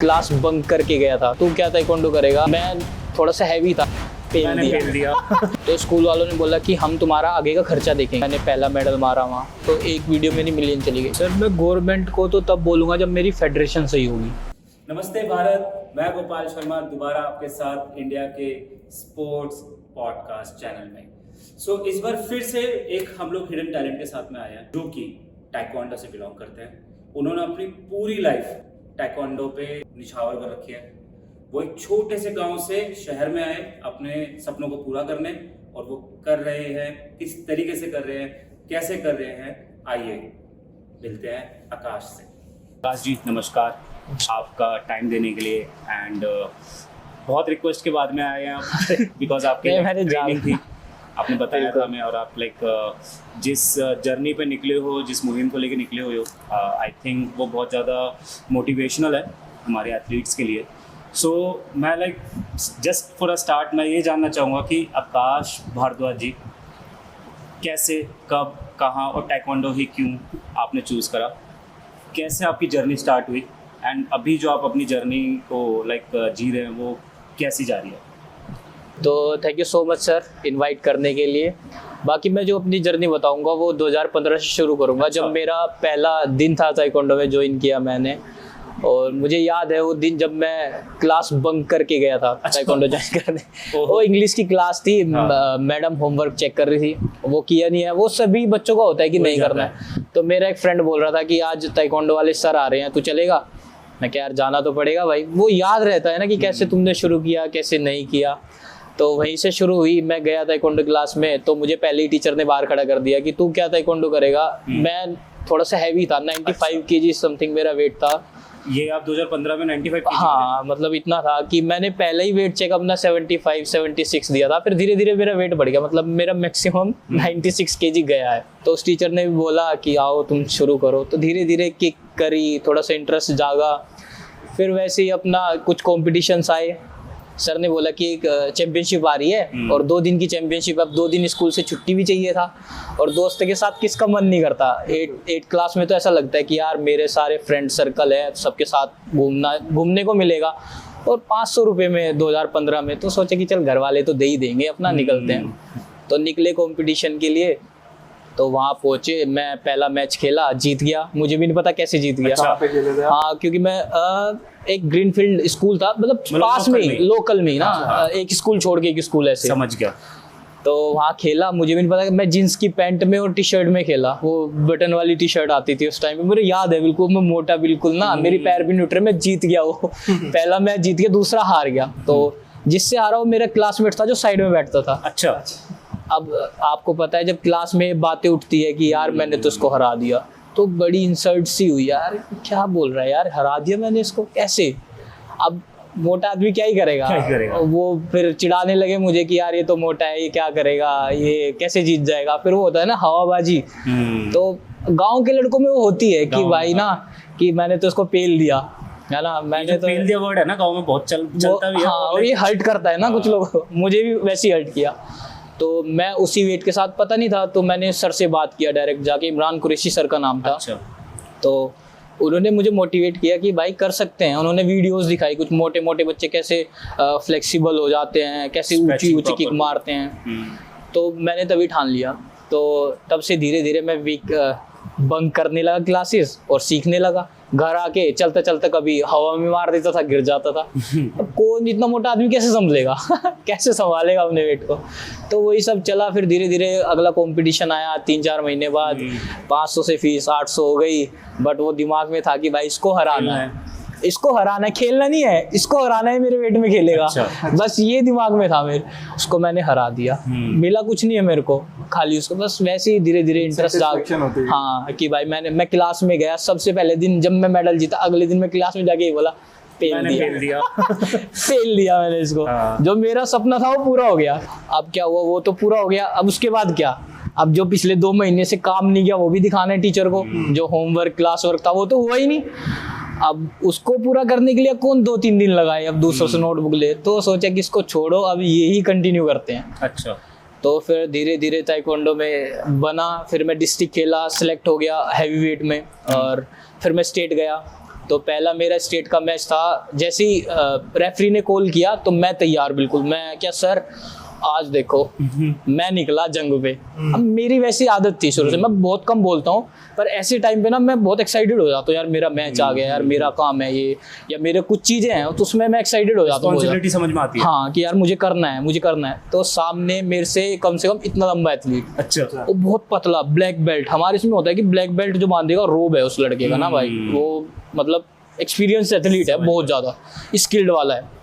Class bunk करके गया था। तू क्या ताइक्वांडो करेगा? मैं थोड़ा सा हैवी था, फेल दिया। तो स्कूल वालों ने बोला कि हम तुम्हारा आगे का खर्चा देखेंगे। मैंने पहला मेडल मारा वहाँ, तो एक वीडियो मेरी मिलियन चली गई। सर मैं गवर्नमेंट को तो तब बोलूँगा जब मेरी फेडरेशन सही होगी। नमस्ते भारत, मैं गोपाल शर्मा दोबारा आपके साथ इंडिया के स्पोर्ट्स पॉडकास्ट चैनल में। इस बार फिर से एक हम लोग हिडन टैलेंट के साथ में आए हैं जो कि ताइक्वांडो से बिलोंग करते हैं। उन्होंने अपनी पूरी लाइफ ताइक्वांडो पे निछावर कर रखी है। वो एक छोटे से गांव से शहर में आए अपने सपनों को पूरा करने, और वो कर रहे हैं। किस तरीके से कर रहे हैं, कैसे कर रहे हैं, आइए मिलते हैं आकाश से। आकाश जी नमस्कार, आपका टाइम देने के लिए एंड बहुत रिक्वेस्ट के बाद में आए हैं आप बिकॉज आपके ट्रेनिंग थी, आपने बताया था हमें, और आप जिस जर्नी पे निकले हो, जिस मुहिम को लेके निकले हो, आई थिंक वो बहुत ज़्यादा मोटिवेशनल है हमारे एथलीट्स के लिए। मैं जस्ट फॉर अ स्टार्ट मैं ये जानना चाहूँगा कि आकाश भारद्वाज जी कैसे, कब, कहाँ और ताइक्वांडो ही क्यों आपने चूज़ करा, कैसे आपकी जर्नी स्टार्ट हुई एंड अभी जो आप अपनी जर्नी को जी रहे हैं वो कैसी जा रही है? तो thank you so much sir invite करने के लिए। बाकी मैं जो अपनी जर्नी बताऊंगा वो 2015 से शुरू करूंगा। अच्छा। जब मेरा पहला दिन था ताइक्वांडो में ज्वाइन किया मैंने, और मुझे याद है वो दिन जब मैं क्लास बंक करके गया था। अच्छा। ताइक्वांडो ज्वाइन करने। वो इंग्लिश की क्लास थी। हाँ। मैडम होमवर्क चेक कर रही थी, वो किया नहीं है। वो सभी बच्चों का होता है कि नहीं करना है। तो मेरा एक फ्रेंड बोल रहा था कि आज ताइक्वांडो वाले सर आ रहे हैं, तू चलेगा? मैं क्या यार जाना तो पड़ेगा भाई। वो याद रहता है ना कि कैसे तुमने शुरू किया, कैसे नहीं किया। तो वहीं से शुरू हुई। मैं गया ताइक्वांडो क्लास में, तो मुझे पहले ही टीचर ने बाहर खड़ा कर दिया कि तू क्या ताइक्वांडो करेगा। मैं थोड़ा सा हैवी था, 95 kg समथिंग मेरा वेट था। ये आप 2015 में 95 kg? हाँ, मतलब इतना था कि मैंने पहले ही वेट चेक अपना 75-76 दिया था। फिर धीरे धीरे मेरा वेट बढ़ गया, मतलब मेरा मैक्सिमम 96 kg गया है। तो उस टीचर ने भी बोला कि आओ तुम शुरू करो। तो धीरे धीरे किक करी, थोड़ा सा इंटरेस्ट जागा। फिर वैसे ही अपना कुछ कॉम्पिटिशन्स आए। सर ने बोला कि एक चैंपियनशिप आ रही है और 2 दिन की चैंपियनशिप। अब 2 दिन स्कूल से छुट्टी भी चाहिए था, और दोस्त के साथ किसका मन नहीं करता। 8 क्लास में तो ऐसा लगता है कि यार मेरे सारे फ्रेंड सर्कल है, सबके साथ घूमने को मिलेगा। और 500 रुपये में 2015 में तो सोचे कि चल घर वाले तो दे ही देंगे, अपना निकलते हैं। तो निकले कंपटीशन के लिए। तो वहाँ पहुंचे, मैं पहला मैच खेला, जीत गया। मुझे भी नहीं पता कैसे जीत गया। अच्छा। हाँ, क्योंकि मैं एक ग्रीनफील्ड स्कूल था, मतलब पास में ही, लोकल में ही ना। एक स्कूल छोड़ के एक स्कूल, ऐसे समझ गया। तो वहाँ खेला, मुझे भी नहीं पता। मैं जींस की पैंट में और टी शर्ट में खेला। वो बटन वाली टी शर्ट आती थी उस टाइम पे, मुझे याद है बिल्कुल। मैं मोटा बिल्कुल ना, मेरी पैर भी नहीं उठ रहे। मैं जीत गया वो पहला मैच जीत गया, दूसरा हार गया। तो जिससे हारा वो मेरा क्लासमेट था जो साइड में बैठता था। अच्छा। अब आपको पता है जब क्लास में बातें उठती है कि यार मैंने तो इसको हरा दिया, तो बड़ी इंसल्ट सी हुई। यार क्या बोल रहा है यार, हरा दिया मैंने इसको, कैसे? अब मोटा आदमी क्या ही करेगा। वो फिर चिढ़ाने लगे मुझे कि यार ये तो मोटा है, ये क्या करेगा, ये कैसे जीत जाएगा। फिर वो होता है ना हवाबाजी। तो गांव के लड़कों में वो होती है कि भाई ना, कि मैंने तो इसको पेल दिया है ना। मैंने तो पेल दिया वर्ड है ना, गांव में बहुत चलता भी है। हाँ, और ये हर्ट करता है ना कुछ लोग। मुझे भी वैसे ही हर्ट किया। तो मैं उसी वेट के साथ, पता नहीं था, तो मैंने सर से बात किया डायरेक्ट जाके। इमरान कुरैशी सर का नाम था। अच्छा। तो उन्होंने मुझे मोटिवेट किया कि भाई कर सकते हैं। उन्होंने वीडियोस दिखाई, कुछ मोटे मोटे बच्चे कैसे फ्लेक्सिबल हो जाते हैं, कैसे ऊंची ऊंची किक मारते हैं। तो मैंने तभी ठान लिया। तो तब से धीरे धीरे मैं बंक करने लगा क्लासेस और सीखने लगा। घर आके चलते चलते कभी हवा में मार देता था, गिर जाता था। अब कौन इतना मोटा आदमी कैसे संभलेगा कैसे संभालेगा अपने वेट को। तो वही सब चला। फिर धीरे धीरे अगला कंपटीशन आया 3-4 महीने बाद। 500 से फीस 800 हो गई। बट वो दिमाग में था कि भाई इसको हराना है, इसको हराना है, खेलना नहीं है, इसको हराना है, मेरे वेट में खेलेगा। अच्छा। बस ये दिमाग में था मेरे। उसको मैंने हरा दिया। मिला कुछ नहीं है मेरे को, खाली उसको बस वैसे ही धीरे धीरे इंटरेस्ट जाग। हाँ, कि भाई मैं क्लास में गया। सबसे पहले दिन जब मैं मेडल जीता, अगले दिन मैं क्लास में जाके ही बोला फेल दिया फेल दिया मैंने इसको। जो मेरा सपना था वो पूरा हो गया। अब क्या हुआ, वो तो पूरा हो गया। अब उसके बाद क्या, अब जो पिछले 2 महीने से काम नहीं किया वो भी दिखाना है टीचर को। जो होमवर्क क्लास वर्क था वो तो हुआ ही नहीं। अब उसको पूरा करने के लिए कौन 2-3 दिन लगाए अब दूसरों से नोटबुक ले। तो सोचा कि इसको छोड़ो, अब यही कंटिन्यू करते हैं। अच्छा। तो फिर धीरे धीरे ताइक्वांडो में बना। फिर मैं डिस्ट्रिक्ट खेला, सिलेक्ट हो गया हैवी वेट में। और फिर मैं स्टेट गया। तो पहला मेरा स्टेट का मैच था, जैसे ही रेफरी ने कॉल किया तो मैं तैयार बिल्कुल, मैं क्या सर आज देखो मैं निकला जंग पे। अब मेरी वैसी आदत थी शुरू से, मैं बहुत कम बोलता हूँ, पर ऐसे टाइम पे ना मैं बहुत एक्साइटेड हो जाता हूँ, यार मेरा मैच आ गया, यार मेरा काम है ये, या मेरे कुछ चीजें हैं तो उसमें मैं एक्साइटेड हो जाता हूँ, रिस्पांसिबिलिटी समझ में आती है। हाँ कि यार मुझे करना है, मुझे करना है। तो सामने मेरे से कम इतना लंबा एथलीट, अच्छा, वो बहुत पतला, ब्लैक बेल्ट, हमारे इसमें होता है कि ब्लैक बेल्ट जो बांधेगा रोब है उस लड़के का ना भाई, वो मतलब एक्सपीरियंस एथलीट है, बहुत ज्यादा स्किल्ड वाला है।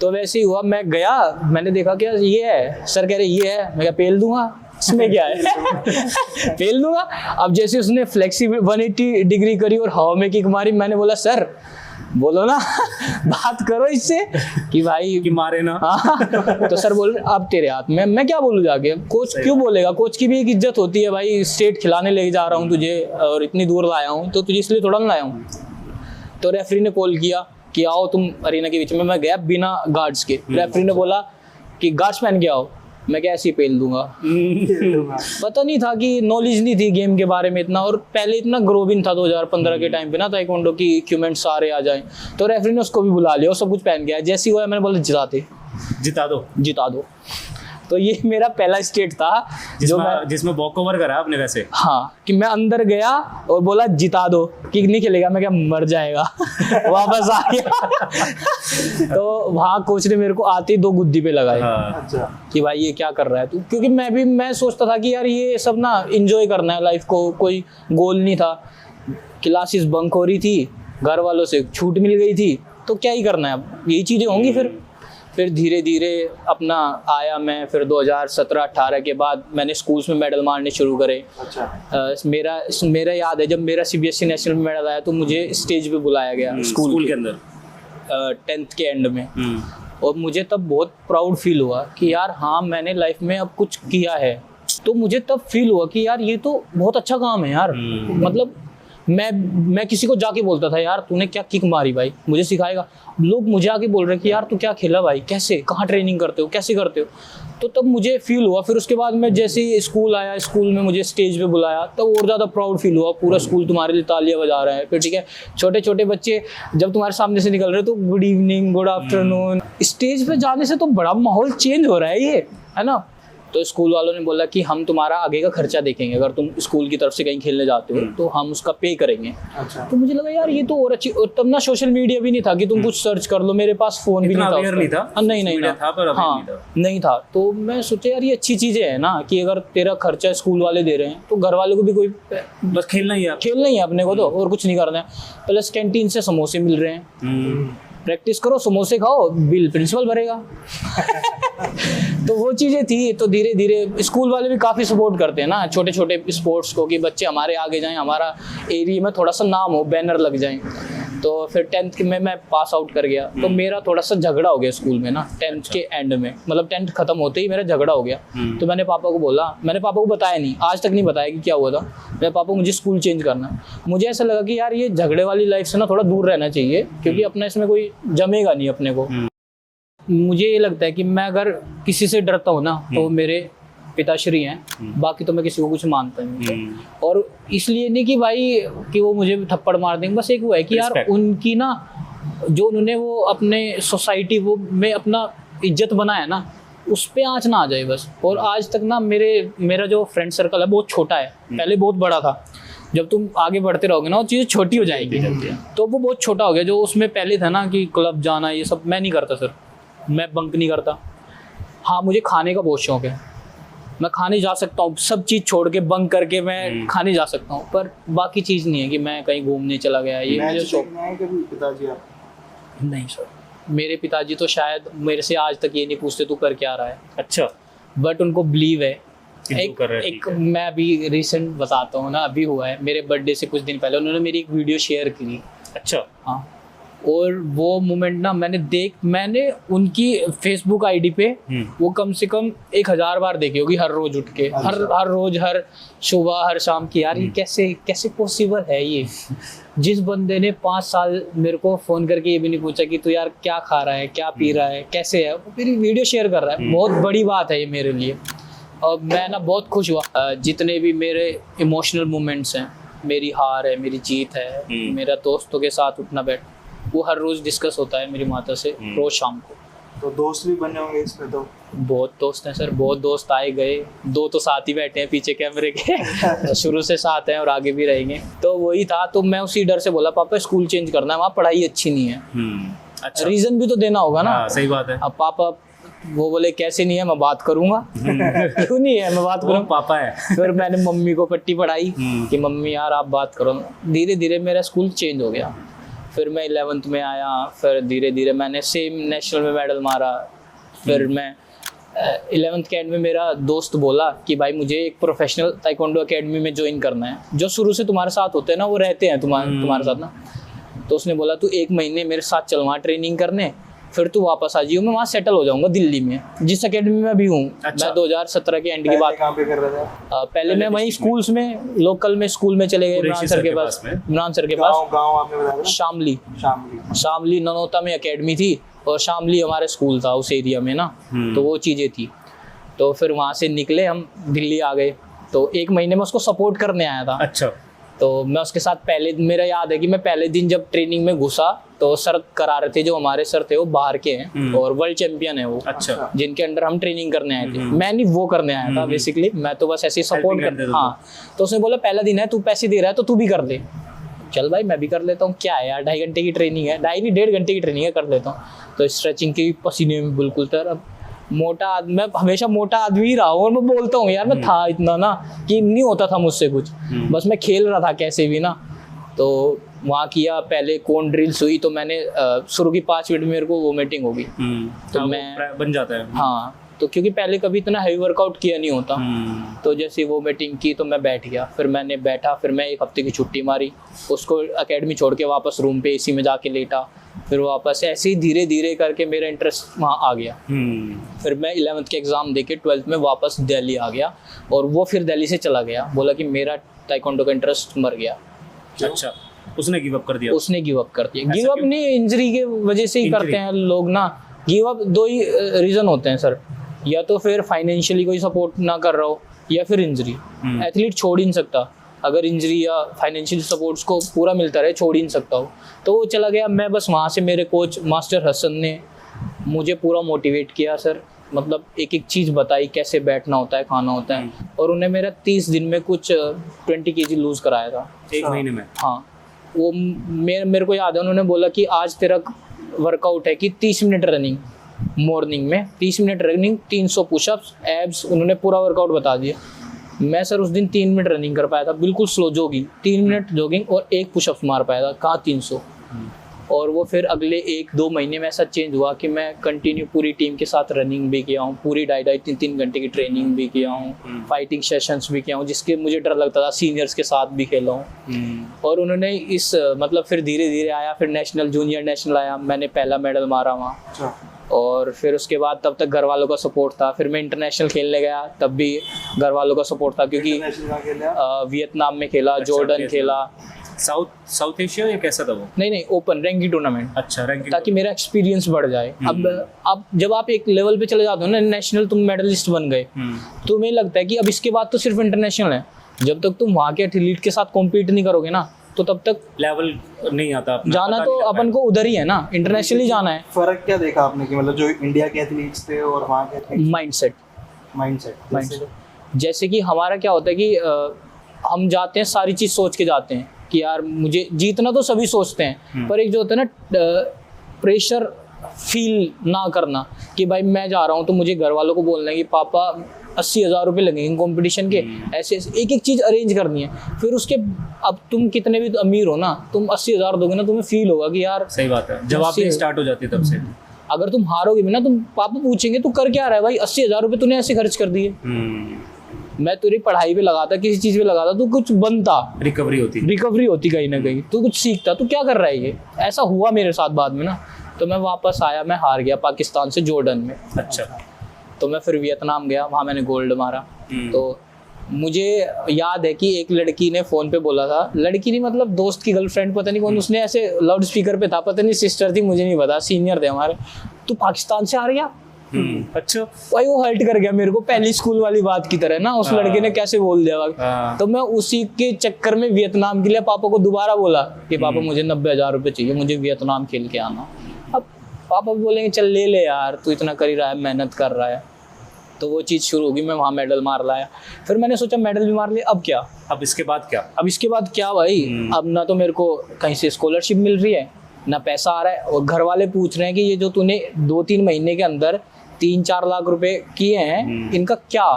तो वैसे ही हुआ, मैं गया, मैंने देखा क्या ये है, सर कह रहे ये है, मैं क्या पेल दूंगा, इसमें क्या है पेल दूंगा। अब जैसे उसने फ्लेक्सिबल 180 डिग्री करी और हवा में किक मारी, मैंने बोला सर बोलो ना बात करो इससे कि भाई कि मारे ना। हाँ तो सर बोल अब तेरे हाथ में, मैं क्या बोलूँ जाके, कोच क्यों बोलेगा, कोच की भी एक इज्जत होती है भाई, स्टेट खिलाने ले जा रहा हूँ तुझे और इतनी दूर लाया हूँ तो तुझे इसलिए थोड़ा ना लाया हूँ। तो रेफरी ने कॉल किया कि आओ तुम अरीना के बीच में, मैं गया बिना गार्ड्स के, रेफरी ने बोला कि गार्ड्स पहन के आओ, मैं क्या ऐसे ही पेल दूंगा पता नहीं था कि नॉलेज नहीं थी गेम के बारे में इतना, और पहले इतना ग्रो भी नहीं था 2015 के टाइम पे ना ताइक्वांडो की इक्विपमेंट सारे आ जाएं, तो रेफरी ने उसको भी बुला लिया और सब कुछ पहन के आया। जैसे ही हुआ मैंने बोला जिता दो। तो ये मेरा पहला स्टेट था जिसमें वॉक ओवर करा आपने वैसे। हाँ कि मैं अंदर गया और बोला जिता दो, किक नहीं खेलेगा, मैं क्या मर जाएगा वापस आ गया तो वहाँ कोच ने मेरे को आते ही 2 गुद्दी पे लगाए। अच्छा। कि भाई ये क्या कर रहा है तू, क्योंकि मैं सोचता था कि यार ये सब ना एंजॉय करना है लाइफ को, कोई गोल नहीं था, क्लासेस बंक हो रही थी, घर वालों से छूट मिल गई थी, तो क्या ही करना है, अब यही चीजें होंगी। फिर धीरे धीरे अपना आया मैं, फिर 2017-18 के बाद मैंने स्कूल्स में मेडल मारने शुरू करे। अच्छा। मेरा याद है जब मेरा CBSE नेशनल में मेडल आया तो मुझे स्टेज पे बुलाया गया स्कूल के अंदर 10th के एंड में, और मुझे तब बहुत प्राउड फील हुआ कि यार हाँ मैंने लाइफ में अब कुछ किया है। तो मुझे तब फील हुआ कि यार ये तो बहुत अच्छा काम है यार, मतलब मैं किसी को जाके बोलता था यार तूने क्या किक मारी भाई, मुझे सिखाएगा, लोग मुझे आके बोल रहे हैं कि यार तू क्या खेला भाई, कैसे, कहाँ ट्रेनिंग करते हो, कैसे करते हो। तो तब मुझे फील हुआ। फिर उसके बाद मैं जैसे ही स्कूल आया, स्कूल में मुझे स्टेज पे बुलाया, तब और ज़्यादा प्राउड फील हुआ, पूरा स्कूल तुम्हारे लिए तालियां बजा रहा है। फिर ठीक है, छोटे छोटे बच्चे जब तुम्हारे सामने से निकल रहे तो good evening, good afternoon, stage पे जाने से तो बड़ा माहौल चेंज हो रहा है ये, है ना। तो स्कूल वालों ने बोला कि हम तुम्हारा आगे का खर्चा देखेंगे, अगर तुम स्कूल की तरफ से कहीं खेलने जाते हो तो हम उसका पे करेंगे। अच्छा। तो मुझे लगा यार ये तो और अच्छी, और तब ना सोशल मीडिया भी नहीं था कि तुम कुछ सर्च कर लो, मेरे पास फोन भी नहीं था, नहीं था। तो मैं सोचा यार ये अच्छी चीजें है ना, कि अगर तेरा खर्चा स्कूल वाले दे रहे हैं तो घर वालों को भी कोई बस खेलना ही है अपने को, तो और कुछ नहीं करना है। प्लस कैंटीन से समोसे मिल रहे हैं, प्रैक्टिस करो, समोसे खाओ, बिल प्रिंसिपल भरेगा तो वो चीज़ें थी। तो धीरे धीरे स्कूल वाले भी काफ़ी सपोर्ट करते हैं ना छोटे छोटे स्पोर्ट्स को, कि बच्चे हमारे आगे जाएं, हमारा एरिया में थोड़ा सा नाम हो, बैनर लग जाएं। तो फिर 10th में मैं पास आउट कर गया, तो मेरा थोड़ा सा झगड़ा हो गया स्कूल में ना 10th के एंड में, मतलब 10th खत्म होते ही मेरा झगड़ा हो गया। तो मैंने पापा को बोला, मैंने पापा को बताया नहीं, आज तक नहीं बताया कि क्या हुआ था। मेरे पापा मुझे स्कूल चेंज करना है। मुझे ऐसा लगा कि यार ये झगड़े वाली लाइफ से ना थोड़ा दूर रहना चाहिए, क्योंकि अपना इसमें कोई जमेगा नहीं अपने को। मुझे ये लगता है कि मैं अगर किसी से डरता हूँ ना तो मेरे पिताश्री हैं, बाकी तो मैं किसी को कुछ मानता नहीं। और इसलिए नहीं कि भाई कि वो मुझे थप्पड़ मार देंगे, बस एक वो है कि यार उनकी ना जो उन्होंने वो अपने सोसाइटी वो में अपना इज्जत बनाया ना, उस पे आँच ना आ जाए बस। और आज तक ना मेरा जो फ्रेंड सर्कल है बहुत छोटा है, पहले बहुत बड़ा था। जब तुम आगे बढ़ते रहोगे ना वो चीज़ें छोटी हो जाएगी, तो वो बहुत छोटा हो गया। जो उसमें पहले था ना कि क्लब जाना ये सब, मैं नहीं करता सर, मैं बंक नहीं करता। हाँ मुझे खाने का बहुत शौक है, मैं खाने जा सकता हूँ, सब चीज़ छोड़ के बंक करके मैं खाने जा सकता हूँ, पर बाकी चीज़ नहीं है कि मैं कहीं घूमने चला गया। ये मुझे शौक पिताजी आप नहीं सर, मेरे पिताजी तो शायद मेरे से आज तक ये नहीं पूछते तू कर क्या रहा है। अच्छा। बट उनको बिलीव है। एक मैं अभी रिसेंट बताता हूँ ना, अभी हुआ है मेरे बर्थडे से कुछ दिन पहले, उन्होंने मेरी एक वीडियो शेयर की। अच्छा। हाँ, और वो मोमेंट ना मैंने उनकी फेसबुक आईडी पे वो कम से कम 1000 बार देखी होगी, हर रोज उठ के, हर रोज, हर सुबह, हर शाम की। यार ये कैसे पॉसिबल है ये? जिस बंदे ने 5 साल मेरे को फोन करके ये भी नहीं पूछा कि तू यार क्या खा रहा है, क्या पी रहा है, कैसे है, वो मेरी वीडियो शेयर कर रहा है। बहुत बड़ी बात है ये मेरे लिए, और मैं ना बहुत खुश हुआ। जितने भी मेरे इमोशनल मोमेंट्स हैं मेरी हार है, मेरी जीत है, मेरा दोस्तों के साथ उठना बैठ, वो हर रोज डिस्कस होता है मेरी माता से रोज शाम को। तो दोस्त भी बने होंगे इसमें तो? बहुत दोस्त हैं सर, बहुत दोस्त आए गए, 2 तो साथ ही बैठे हैं पीछे कैमरे के शुरू से साथ हैं और आगे भी रहेंगे। तो वही था, तो मैं उसी डर से बोला पापा स्कूल चेंज करना है, वहाँ पढ़ाई अच्छी नहीं है। अच्छा, रीजन भी तो देना होगा ना। सही बात है। अब पापा वो बोले कैसे नहीं है, मैं बात करूंगा क्यों नहीं है, मैं बात करूँ, पापा है। फिर मैंने मम्मी को पट्टी पढ़ाई कि मम्मी यार आप बात करो। धीरे धीरे मेरा स्कूल चेंज हो गया, फिर मैं 11th में आया, फिर धीरे धीरे मैंने सेम नेशनल में मेडल मारा। फिर मैं 11th के एंड में मेरा दोस्त बोला कि भाई मुझे एक प्रोफेशनल ताइक्वांडो एकेडमी में ज्वाइन करना है, जो शुरू से तुम्हारे साथ होते हैं ना, वो रहते हैं तुम्हारे साथ ना। तो उसने बोला तू 1 महीने मेरे साथ चल वहाँ ट्रेनिंग करने, फिर तू वापस आ जाइयो, मैं वहाँ सेटल हो जाऊंगा दिल्ली में, जिस एकेडमी में भी हूँ। अच्छा। मैं 2017 के एंड की बात। कहाँ पे कर रहे थे? पहले मैं वहीं स्कूल्स में, लोकल में स्कूल में चले गए, इमरान सर के पास। इमरान सर के पास गाँव आपने बताया? शामली शामली ननौता में एकेडमी थी, और शामली हमारे स्कूल था उस एरिया में ना। तो वो चीज़ें थी। तो फिर वहाँ से निकले हम, दिल्ली आ गए। तो 1 महीने में उसको सपोर्ट करने आया था। अच्छा। तो मैं उसके साथ पहले, मेरा याद है कि मैं पहले दिन जब ट्रेनिंग में घुसा तो सर करा रहे थे, जो हमारे सर थे वो बाहर के हैं और वर्ल्ड चैंपियन है वो। अच्छा। जिनके अंडर हम ट्रेनिंग करने आए थे। मैं नहीं वो करने आया था बेसिकली, मैं तो बस ऐसे ही सपोर्ट कर। हाँ, तो उसने बोला पहला दिन है, तू पैसे दे रहा है तो तू भी कर ले। चल भाई मैं भी कर लेता हूँ, क्या है यार, 2.5 घंटे की ट्रेनिंग है, 2.5 घंटे की ट्रेनिंग है, कर लेता हूँ। तो स्ट्रेचिंग की पसीने में बिल्कुल तर। अब मोटा आदमी, मैं हमेशा मोटा आदमी ही रहा हूँ, और मैं बोलता हूँ यार मैं था इतना ना कि नहीं होता था मुझसे कुछ, बस मैं खेल रहा था कैसे भी ना। तो वहाँ किया, पहले कोन ड्रिल्स हुई, तो मैंने शुरू की 5 मिनट में मेरे को वोमिटिंग होगी। तो मैं बन जाता है। हाँ, तो क्योंकि पहले कभी इतना हैवी वर्कआउट किया नहीं होता। तो जैसे वो मीटिंग की तो मैं बैठ गया, फिर मैंने बैठा, फिर मैं 1 हफ्ते की छुट्टी मारी, उसको एकेडमी छोड़ के वापस रूम पे एसी में जाके लेटा, फिर वापस ऐसे ही धीरे धीरे करके मेरा इंटरेस्ट वहाँ आ गया। फिर मैं 11th के एग्ज़ाम देके 12th में वापस दिल्ली आ गया, और वो फिर दिल्ली से चला गया, बोला कि मेरा ताइक्वांडो का इंटरेस्ट मर गया। अच्छा, उसने गिव अप कर दिया? उसने गिव अप कर दिया। गिव अप नहीं, इंजरी के वजह से ही करते हैं लोग ना। गिव अप 2 ही रीज़न होते हैं सर, या तो फिर फाइनेंशियली कोई सपोर्ट ना कर रहा हो, या फिर इंजरी। एथलीट छोड़ ही नहीं सकता, अगर इंजरी या फाइनेंशियल सपोर्ट्स को पूरा मिलता रहे, छोड़ ही नहीं सकता हो। तो वो चला गया। मैं बस वहाँ से, मेरे कोच मास्टर हसन ने मुझे पूरा मोटिवेट किया सर, मतलब एक एक चीज़ बताई, कैसे बैठना होता है, खाना होता है, और उन्हें मेरा 30 दिन में कुछ 20 kg लूज़ कराया था। 1 महीने में? हाँ, वो मेरे को याद है, उन्होंने बोला कि आज तेरा वर्कआउट है कि 30 मिनट रनिंग, मॉर्निंग में 30 मिनट रनिंग, 300 पुशअप्स, एब्स, उन्होंने पूरा वर्कआउट बता दिया। मैं सर उस दिन 3 मिनट रनिंग कर पाया था, बिल्कुल स्लो जॉगिंग, 3 मिनट जॉगिंग और 1 पुशअप मार पाया था, कहाँ 300। और वो फिर अगले 1-2 महीने में ऐसा चेंज हुआ कि मैं कंटिन्यू पूरी टीम के साथ रनिंग भी किया हूँ, पूरी 2.5-3 घंटे की ट्रेनिंग भी किया हूँ, फाइटिंग सेशंस भी किया हूँ, जिसके मुझे डर लगता था, सीनियर्स के साथ भी खेला हूँ। और उन्होंने इस मतलब फिर धीरे धीरे आया, फिर नेशनल, जूनियर नेशनल आया, मैंने पहला मेडल मारा वहाँ। और फिर उसके बाद तब तक घर वालों का सपोर्ट था। फिर मैं इंटरनेशनल खेलने गया, तब भी घर वालों का सपोर्ट था, क्योंकि वियतनाम में खेला, जॉर्डन खेला। साउथ एशिया या कैसा था वो? नहीं, ओपन रैंकिंग टूर्नामेंट। अच्छा, रैंकिंग, ताकि मेरा एक्सपीरियंस बढ़ जाए। अब जब आप एक लेवल पे चले जाते हो ना, नेशनल तुम मेडलिस्ट बन गए, तो तुम्हें लगता है कि अब इसके बाद तो सिर्फ इंटरनेशनल है। जब तक तुम वहाँ के एथलीट के साथ कॉम्पीट नहीं करोगे ना, तो तब तक लेवल नहीं आता। जाना तो अपन को उधर ही है ना, इंटरनेशनली जाना है। फर्क क्या देखा आपने कि मतलब जो इंडिया के एथलीट्स थे और वहाँ के एथलीट्स? माइंडसेट। जैसे कि हमारा क्या होता है कि हम जाते हैं, सारी चीज़ सोच के जाते हैं कि यार मुझे जीतना, तो सभी सोचते हैं, पर एक जो होता है ना प्रेशर फील ना करना कि भाई मैं जा रहा हूँ, तो मुझे घर वालों को बोलना है कि पापा 80,000 रुपये लगेंगे कंपटीशन के, ऐसे एक एक चीज़ अरेंज करनी है। फिर उसके, अब तुम कितने भी अमीर हो ना, तुम 80,000 दोगे ना, तुम्हें फील होगा कि यार सही बात है, जब आप स्टार्ट हो जाती है तब से। अगर तुम हारोगे भी ना, तुम पापा पूछेंगे तू कर क्या रहा है भाई, 80,000 रुपये तूने ऐसे खर्च कर दिए। मैं तेरी पढ़ाई पे लगाता, किसी चीज़ पे लगाता, तू कुछ बनता, रिकवरी होती कहीं ना कहीं, तू कुछ सीखता, तू क्या कर रहा है ये। ऐसा हुआ मेरे साथ बाद में ना। तो मैं वापस आया, मैं हार गया पाकिस्तान से जॉर्डन में। अच्छा। तो मैं फिर वियतनाम गया, वहाँ मैंने गोल्ड मारा। तो मुझे याद है कि एक लड़की ने फ़ोन पे बोला था, लड़की नहीं मतलब दोस्त की गर्लफ्रेंड, पता नहीं कौन, उसने ऐसे लाउड स्पीकर पे था, पता नहीं सिस्टर थी, मुझे नहीं पता, सीनियर थे हमारे, तू पाकिस्तान से आ रही है, अच्छा भाई वो हर्ट कर गया मेरे को, पहली स्कूल वाली बात की तरह ना, उस लड़के ने कैसे बोल दिया। तो मैं उसी के चक्कर में वियतनाम के लिए पापा को दोबारा बोला कि पापा मुझे 90,000 रुपये चाहिए, मुझे वियतनाम खेल के आना। अब पापा बोलेंगे चल ले ले यार, तू इतना कर ही रहा है, मेहनत कर रहा है। तो वो चीज़ शुरू होगी, मैं वहाँ मेडल मार लाया। फिर मैंने सोचा मेडल भी मार लिया, अब क्या, अब इसके बाद क्या? अब इसके बाद क्या भाई, अब ना तो मेरे को कहीं से स्कॉलरशिप मिल रही है, ना पैसा आ रहा है, और घर वाले पूछ रहे हैं कि ये जो तूने 2-3 महीने के अंदर 3-4 लाख रुपए किए हैं, इनका क्या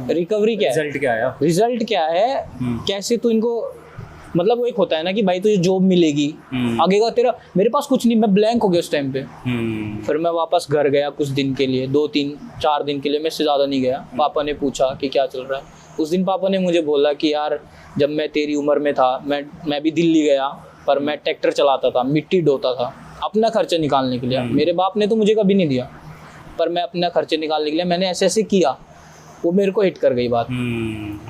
रिकवरी, क्या है, रिजल्ट क्या आया, रिजल्ट क्या है, कैसे तू इनको, मतलब वो एक होता है ना कि भाई तुझे जॉब मिलेगी आगे का तेरा। मेरे पास कुछ नहीं, मैं ब्लैंक हो गया उस टाइम पे। फिर मैं वापस घर गया कुछ दिन के लिए, 2-3-4 दिन के लिए, मैं इससे ज़्यादा नहीं गया। पापा ने पूछा कि क्या चल रहा है। उस दिन पापा ने मुझे बोला कि यार जब मैं तेरी उम्र में था, मैं भी दिल्ली गया, पर मैं ट्रैक्टर चलाता था, मिट्टी ढोता था अपना खर्चा निकालने के लिए। मेरे बाप ने तो मुझे कभी नहीं दिया, पर मैं अपना खर्चे निकालने के लिए मैंने ऐसे ऐसे किया। वो मेरे को हिट कर गई बात।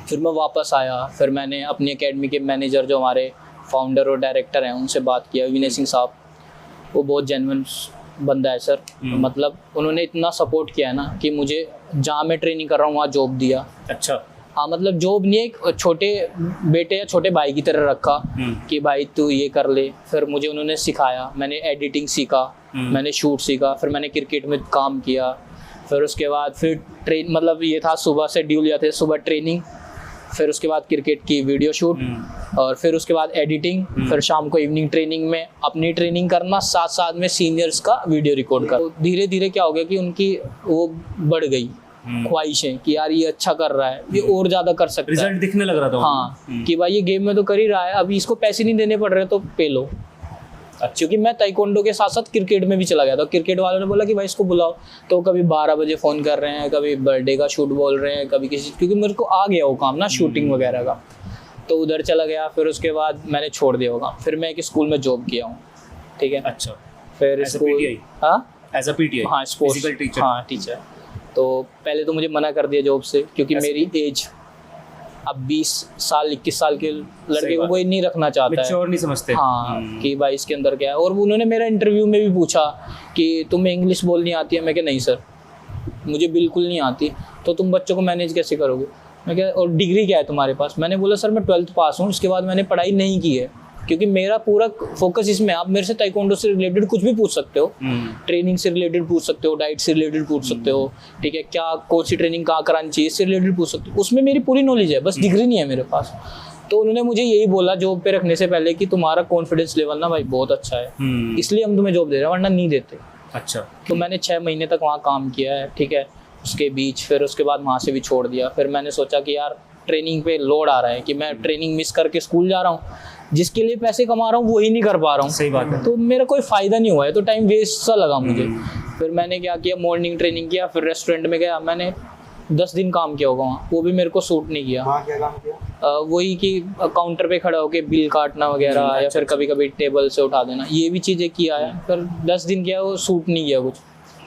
फिर मैं वापस आया, फिर मैंने अपनी एकेडमी के मैनेजर जो हमारे फाउंडर और डायरेक्टर हैं उनसे बात किया, विनय सिंह साहब। वो बहुत जेन्युइन बंदा है सर, मतलब उन्होंने इतना सपोर्ट किया है ना कि मुझे जहाँ मैं ट्रेनिंग कर रहा हूँ वहाँ जॉब दिया। अच्छा हाँ, मतलब जॉब नहीं, एक छोटे बेटे या छोटे भाई की तरह रखा कि भाई तू ये कर ले। फिर मुझे उन्होंने सिखाया, मैंने एडिटिंग सीखा, मैंने शूट सीखा, फिर मैंने क्रिकेट में काम किया। फिर उसके बाद फिर मतलब ये था सुबह से ड्यूल जाते, सुबह ट्रेनिंग, फिर उसके बाद क्रिकेट की वीडियो शूट, और फिर उसके बाद एडिटिंग, फिर शाम को इवनिंग ट्रेनिंग में अपनी ट्रेनिंग करना, साथ साथ में सीनियर्स का वीडियो रिकॉर्ड करना। तो धीरे धीरे क्या हो गया कि उनकी वो बढ़ गई ख्वाहिशें कि यार ये अच्छा कर रहा है, ये और ज़्यादा कर सकता है, रिजल्ट दिखने लग रहा था। हाँ कि भाई ये गेम में तो कर ही रहा है, अभी इसको पैसे नहीं देने पड़ रहे तो पे लो। क्योंकि मैं ताइक्वांडो के साथ साथ क्रिकेट में भी चला गया था। क्रिकेट वालों ने बोला कि भाई इसको बुलाओ, तो कभी 12 बजे फ़ोन कर रहे हैं, कभी बर्थडे का शूट बोल रहे हैं, कभी किसी, क्योंकि मेरे को आ गया वो काम ना शूटिंग वगैरह का, तो उधर चला गया। फिर उसके बाद मैंने छोड़ दिया होगा, फिर मैं एक स्कूल में जॉब किया हूँ, ठीक है। अच्छा, फिर स्कूल, हाँ एज अ पीटीआई, हाँ स्पोर्ट्स टीचर, हाँ टीचर। तो पहले तो मुझे मना कर दिया जॉब से, क्योंकि मेरी एज अब 20 साल 21 साल के लड़के को कोई नहीं रखना चाहता है, मैच्योर नहीं समझते। हाँ कि भाई इसके अंदर क्या है। और उन्होंने मेरा इंटरव्यू में भी पूछा कि तुम्हें इंग्लिश बोलनी आती है, मैं क्या नहीं सर मुझे बिल्कुल नहीं आती। तो तुम बच्चों को मैनेज कैसे करोगे, मैं क्या, और डिग्री क्या है तुम्हारे पास। मैंने बोला सर मैं 12th पास हूँ, उसके बाद मैंने पढ़ाई नहीं की है, क्योंकि मेरा पूरा फोकस इसमें। आप मेरे से ताइक्वांडो से रिलेटेड कुछ भी पूछ सकते हो, ट्रेनिंग से रिलेटेड पूछ सकते हो, डाइट से रिलेटेड पूछ सकते हो, ठीक है, क्या कौन सी ट्रेनिंग कहाँ करानी चाहिए इससे रिलेटेड पूछ सकते हो, उसमें मेरी पूरी नॉलेज है, बस डिग्री नहीं है मेरे पास। तो उन्होंने मुझे यही बोला जॉब पे रखने से पहले कि तुम्हारा कॉन्फिडेंस लेवल ना भाई बहुत अच्छा है, इसलिए हम तुम्हें जॉब दे रहे हैं, वरना नहीं देते। अच्छा, तो मैंने 6 महीने तक वहाँ काम किया है, ठीक है। उसके बीच फिर उसके बाद वहाँ से भी छोड़ दिया। फिर मैंने सोचा कि यार ट्रेनिंग पे लोड आ रहा है कि मैं ट्रेनिंग मिस करके स्कूल जा रहा हूँ, जिसके लिए पैसे कमा रहा हूँ वो ही नहीं कर पा रहा हूँ। सही बात है। तो मेरा कोई फ़ायदा नहीं हुआ है, तो टाइम वेस्ट सा लगा मुझे। फिर मैंने क्या किया, मॉर्निंग ट्रेनिंग किया, फिर रेस्टोरेंट में गया, मैंने 10 दिन काम किया होगा वहाँ, वो भी मेरे को सूट नहीं किया। वहाँ क्या काम किया? वही कि काउंटर पे खड़ा होके बिल काटना वगैरह, या फिर कभी कभी टेबल से उठा देना, ये भी चीज़ें किया है। फिर 10 दिन किया, वो सूट नहीं किया कुछ,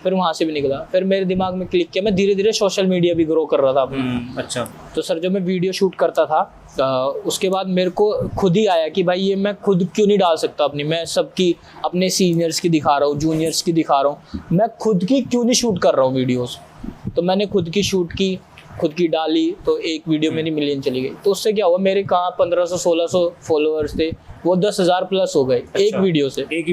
फिर वहाँ से भी निकला। फिर मेरे दिमाग में क्लिक किया, मैं धीरे धीरे सोशल मीडिया भी ग्रो कर रहा था अपना। अच्छा, तो सर जब मैं वीडियो शूट करता था उसके बाद मेरे को खुद ही आया कि भाई ये मैं खुद क्यों नहीं डाल सकता अपनी, मैं सबकी अपने सीनियर्स की दिखा रहा हूँ, जूनियर्स की दिखा रहा हूँ, मैं खुद की क्यों नहीं शूट कर रहा हूँ वीडियोस। तो मैंने खुद की शूट की, खुद की डाली, तो एक वीडियो मेरी मिलियन चली गई। तो उससे क्या हुआ, मेरे कहाँ 1500-1600 फॉलोअर्स थे, वो 10,000 प्लस हो गए। अच्छा, एक वीडियो से, एक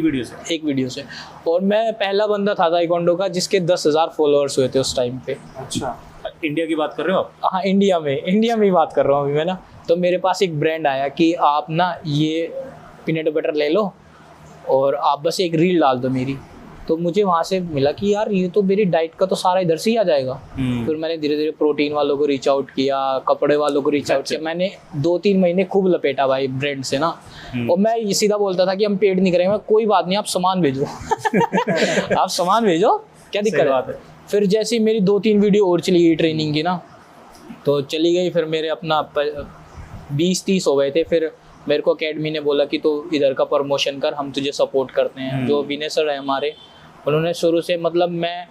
वीडियो से। और मैं पहला बंदा था ताइक्वांडो का जिसके 10,000 फॉलोअर्स हुए थे उस टाइम पे। अच्छा, इंडिया की बात कर रहे हो आप? हाँ इंडिया में ही बात कर रहा हूँ अभी मैं ना। तो मेरे पास एक ब्रांड आया कि आप ना ये पीनट बटर ले लो और आप बस एक रील डाल दो मेरी। तो मुझे वहाँ से मिला कि यार ये तो मेरी डाइट का तो सारा इधर से ही आ जाएगा। फिर मैंने धीरे धीरे प्रोटीन वालों को रीच आउट किया, कपड़े वालों को रीच आउट किया। मैंने 2-3 महीने खूब लपेटा भाई ब्रांड से ना। और मैं ये सीधा बोलता था कि हम पेड नहीं करेंगे, कोई बात नहीं, आप सामान भेजो आप सामान भेजो, क्या दिक्कत है। फिर जैसे ही मेरी 2-3 वीडियो और चली गई ट्रेनिंग की ना, तो चली गई। फिर मेरे अपना 20-30 हो गए थे। फिर मेरे को एकेडमी ने बोला कि तो इधर का प्रमोशन कर, हम तुझे सपोर्ट करते हैं। जो विनय सर है हमारे, उन्होंने शुरू से, मतलब मैं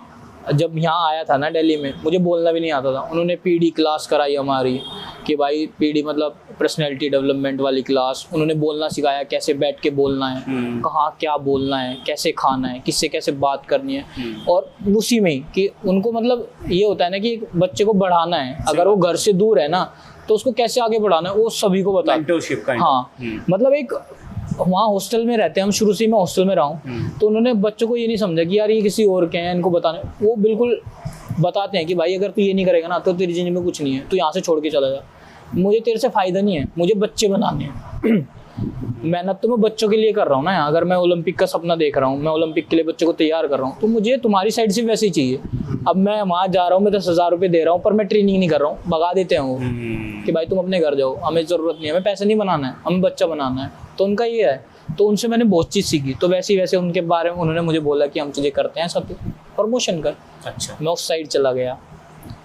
जब यहाँ आया था ना दिल्ली में, मुझे बोलना भी नहीं आता था, उन्होंने पीडी क्लास कराई हमारी, कि भाई पीडी मतलब पर्सनैलिटी डेवलपमेंट वाली क्लास, उन्होंने बोलना सिखाया, कैसे बैठ के बोलना है, कहाँ क्या बोलना है, कैसे खाना है, किससे कैसे बात करनी है। और उसी में ही कि उनको मतलब ये होता है ना कि एक बच्चे को बढ़ाना है, अगर वो घर से दूर है ना तो उसको कैसे आगे बढ़ाना है वो सभी को बता। हाँ, मतलब एक वहाँ हॉस्टल में रहते हैं हम, शुरू से मैं हॉस्टल में रहा हूँ, तो उन्होंने बच्चों को ये नहीं समझा कि यार ये किसी और के हैं, इनको बताने, वो बिल्कुल बताते हैं कि भाई अगर तू ये नहीं करेगा ना तो तेरी जिंदगी में कुछ नहीं है, तू यहाँ से छोड़ के चला जा, मुझे तेरे से फ़ायदा नहीं है, मुझे बच्चे बनाने हैं। मेहनत तो मैं बच्चों के लिए कर रहा हूँ ना, अगर मैं ओलंपिक का सपना देख रहा हूँ, मैं ओलंपिक के लिए बच्चों को तैयार कर रहा हूँ, तो मुझे तुम्हारी साइड से वैसे ही चाहिए। अब मैं वहाँ जा रहा हूँ, मैं 10,000 रुपये दे रहा हूँ, पर मैं ट्रेनिंग नहीं कर रहा हूँ, भगा देते हैं वो कि भाई तुम अपने घर जाओ, हमें ज़रूरत नहीं है, हमें पैसे नहीं बनाना है, हमें बच्चा बनाना है। तो उनका ये है, तो उनसे मैंने बहुत चीज़ सीखी। तो वैसे वैसे उनके बारे में उन्होंने मुझे बोला कि हम तुझे करते हैं सब प्रमोशन कर। अच्छा। मैं उस साइड चला गया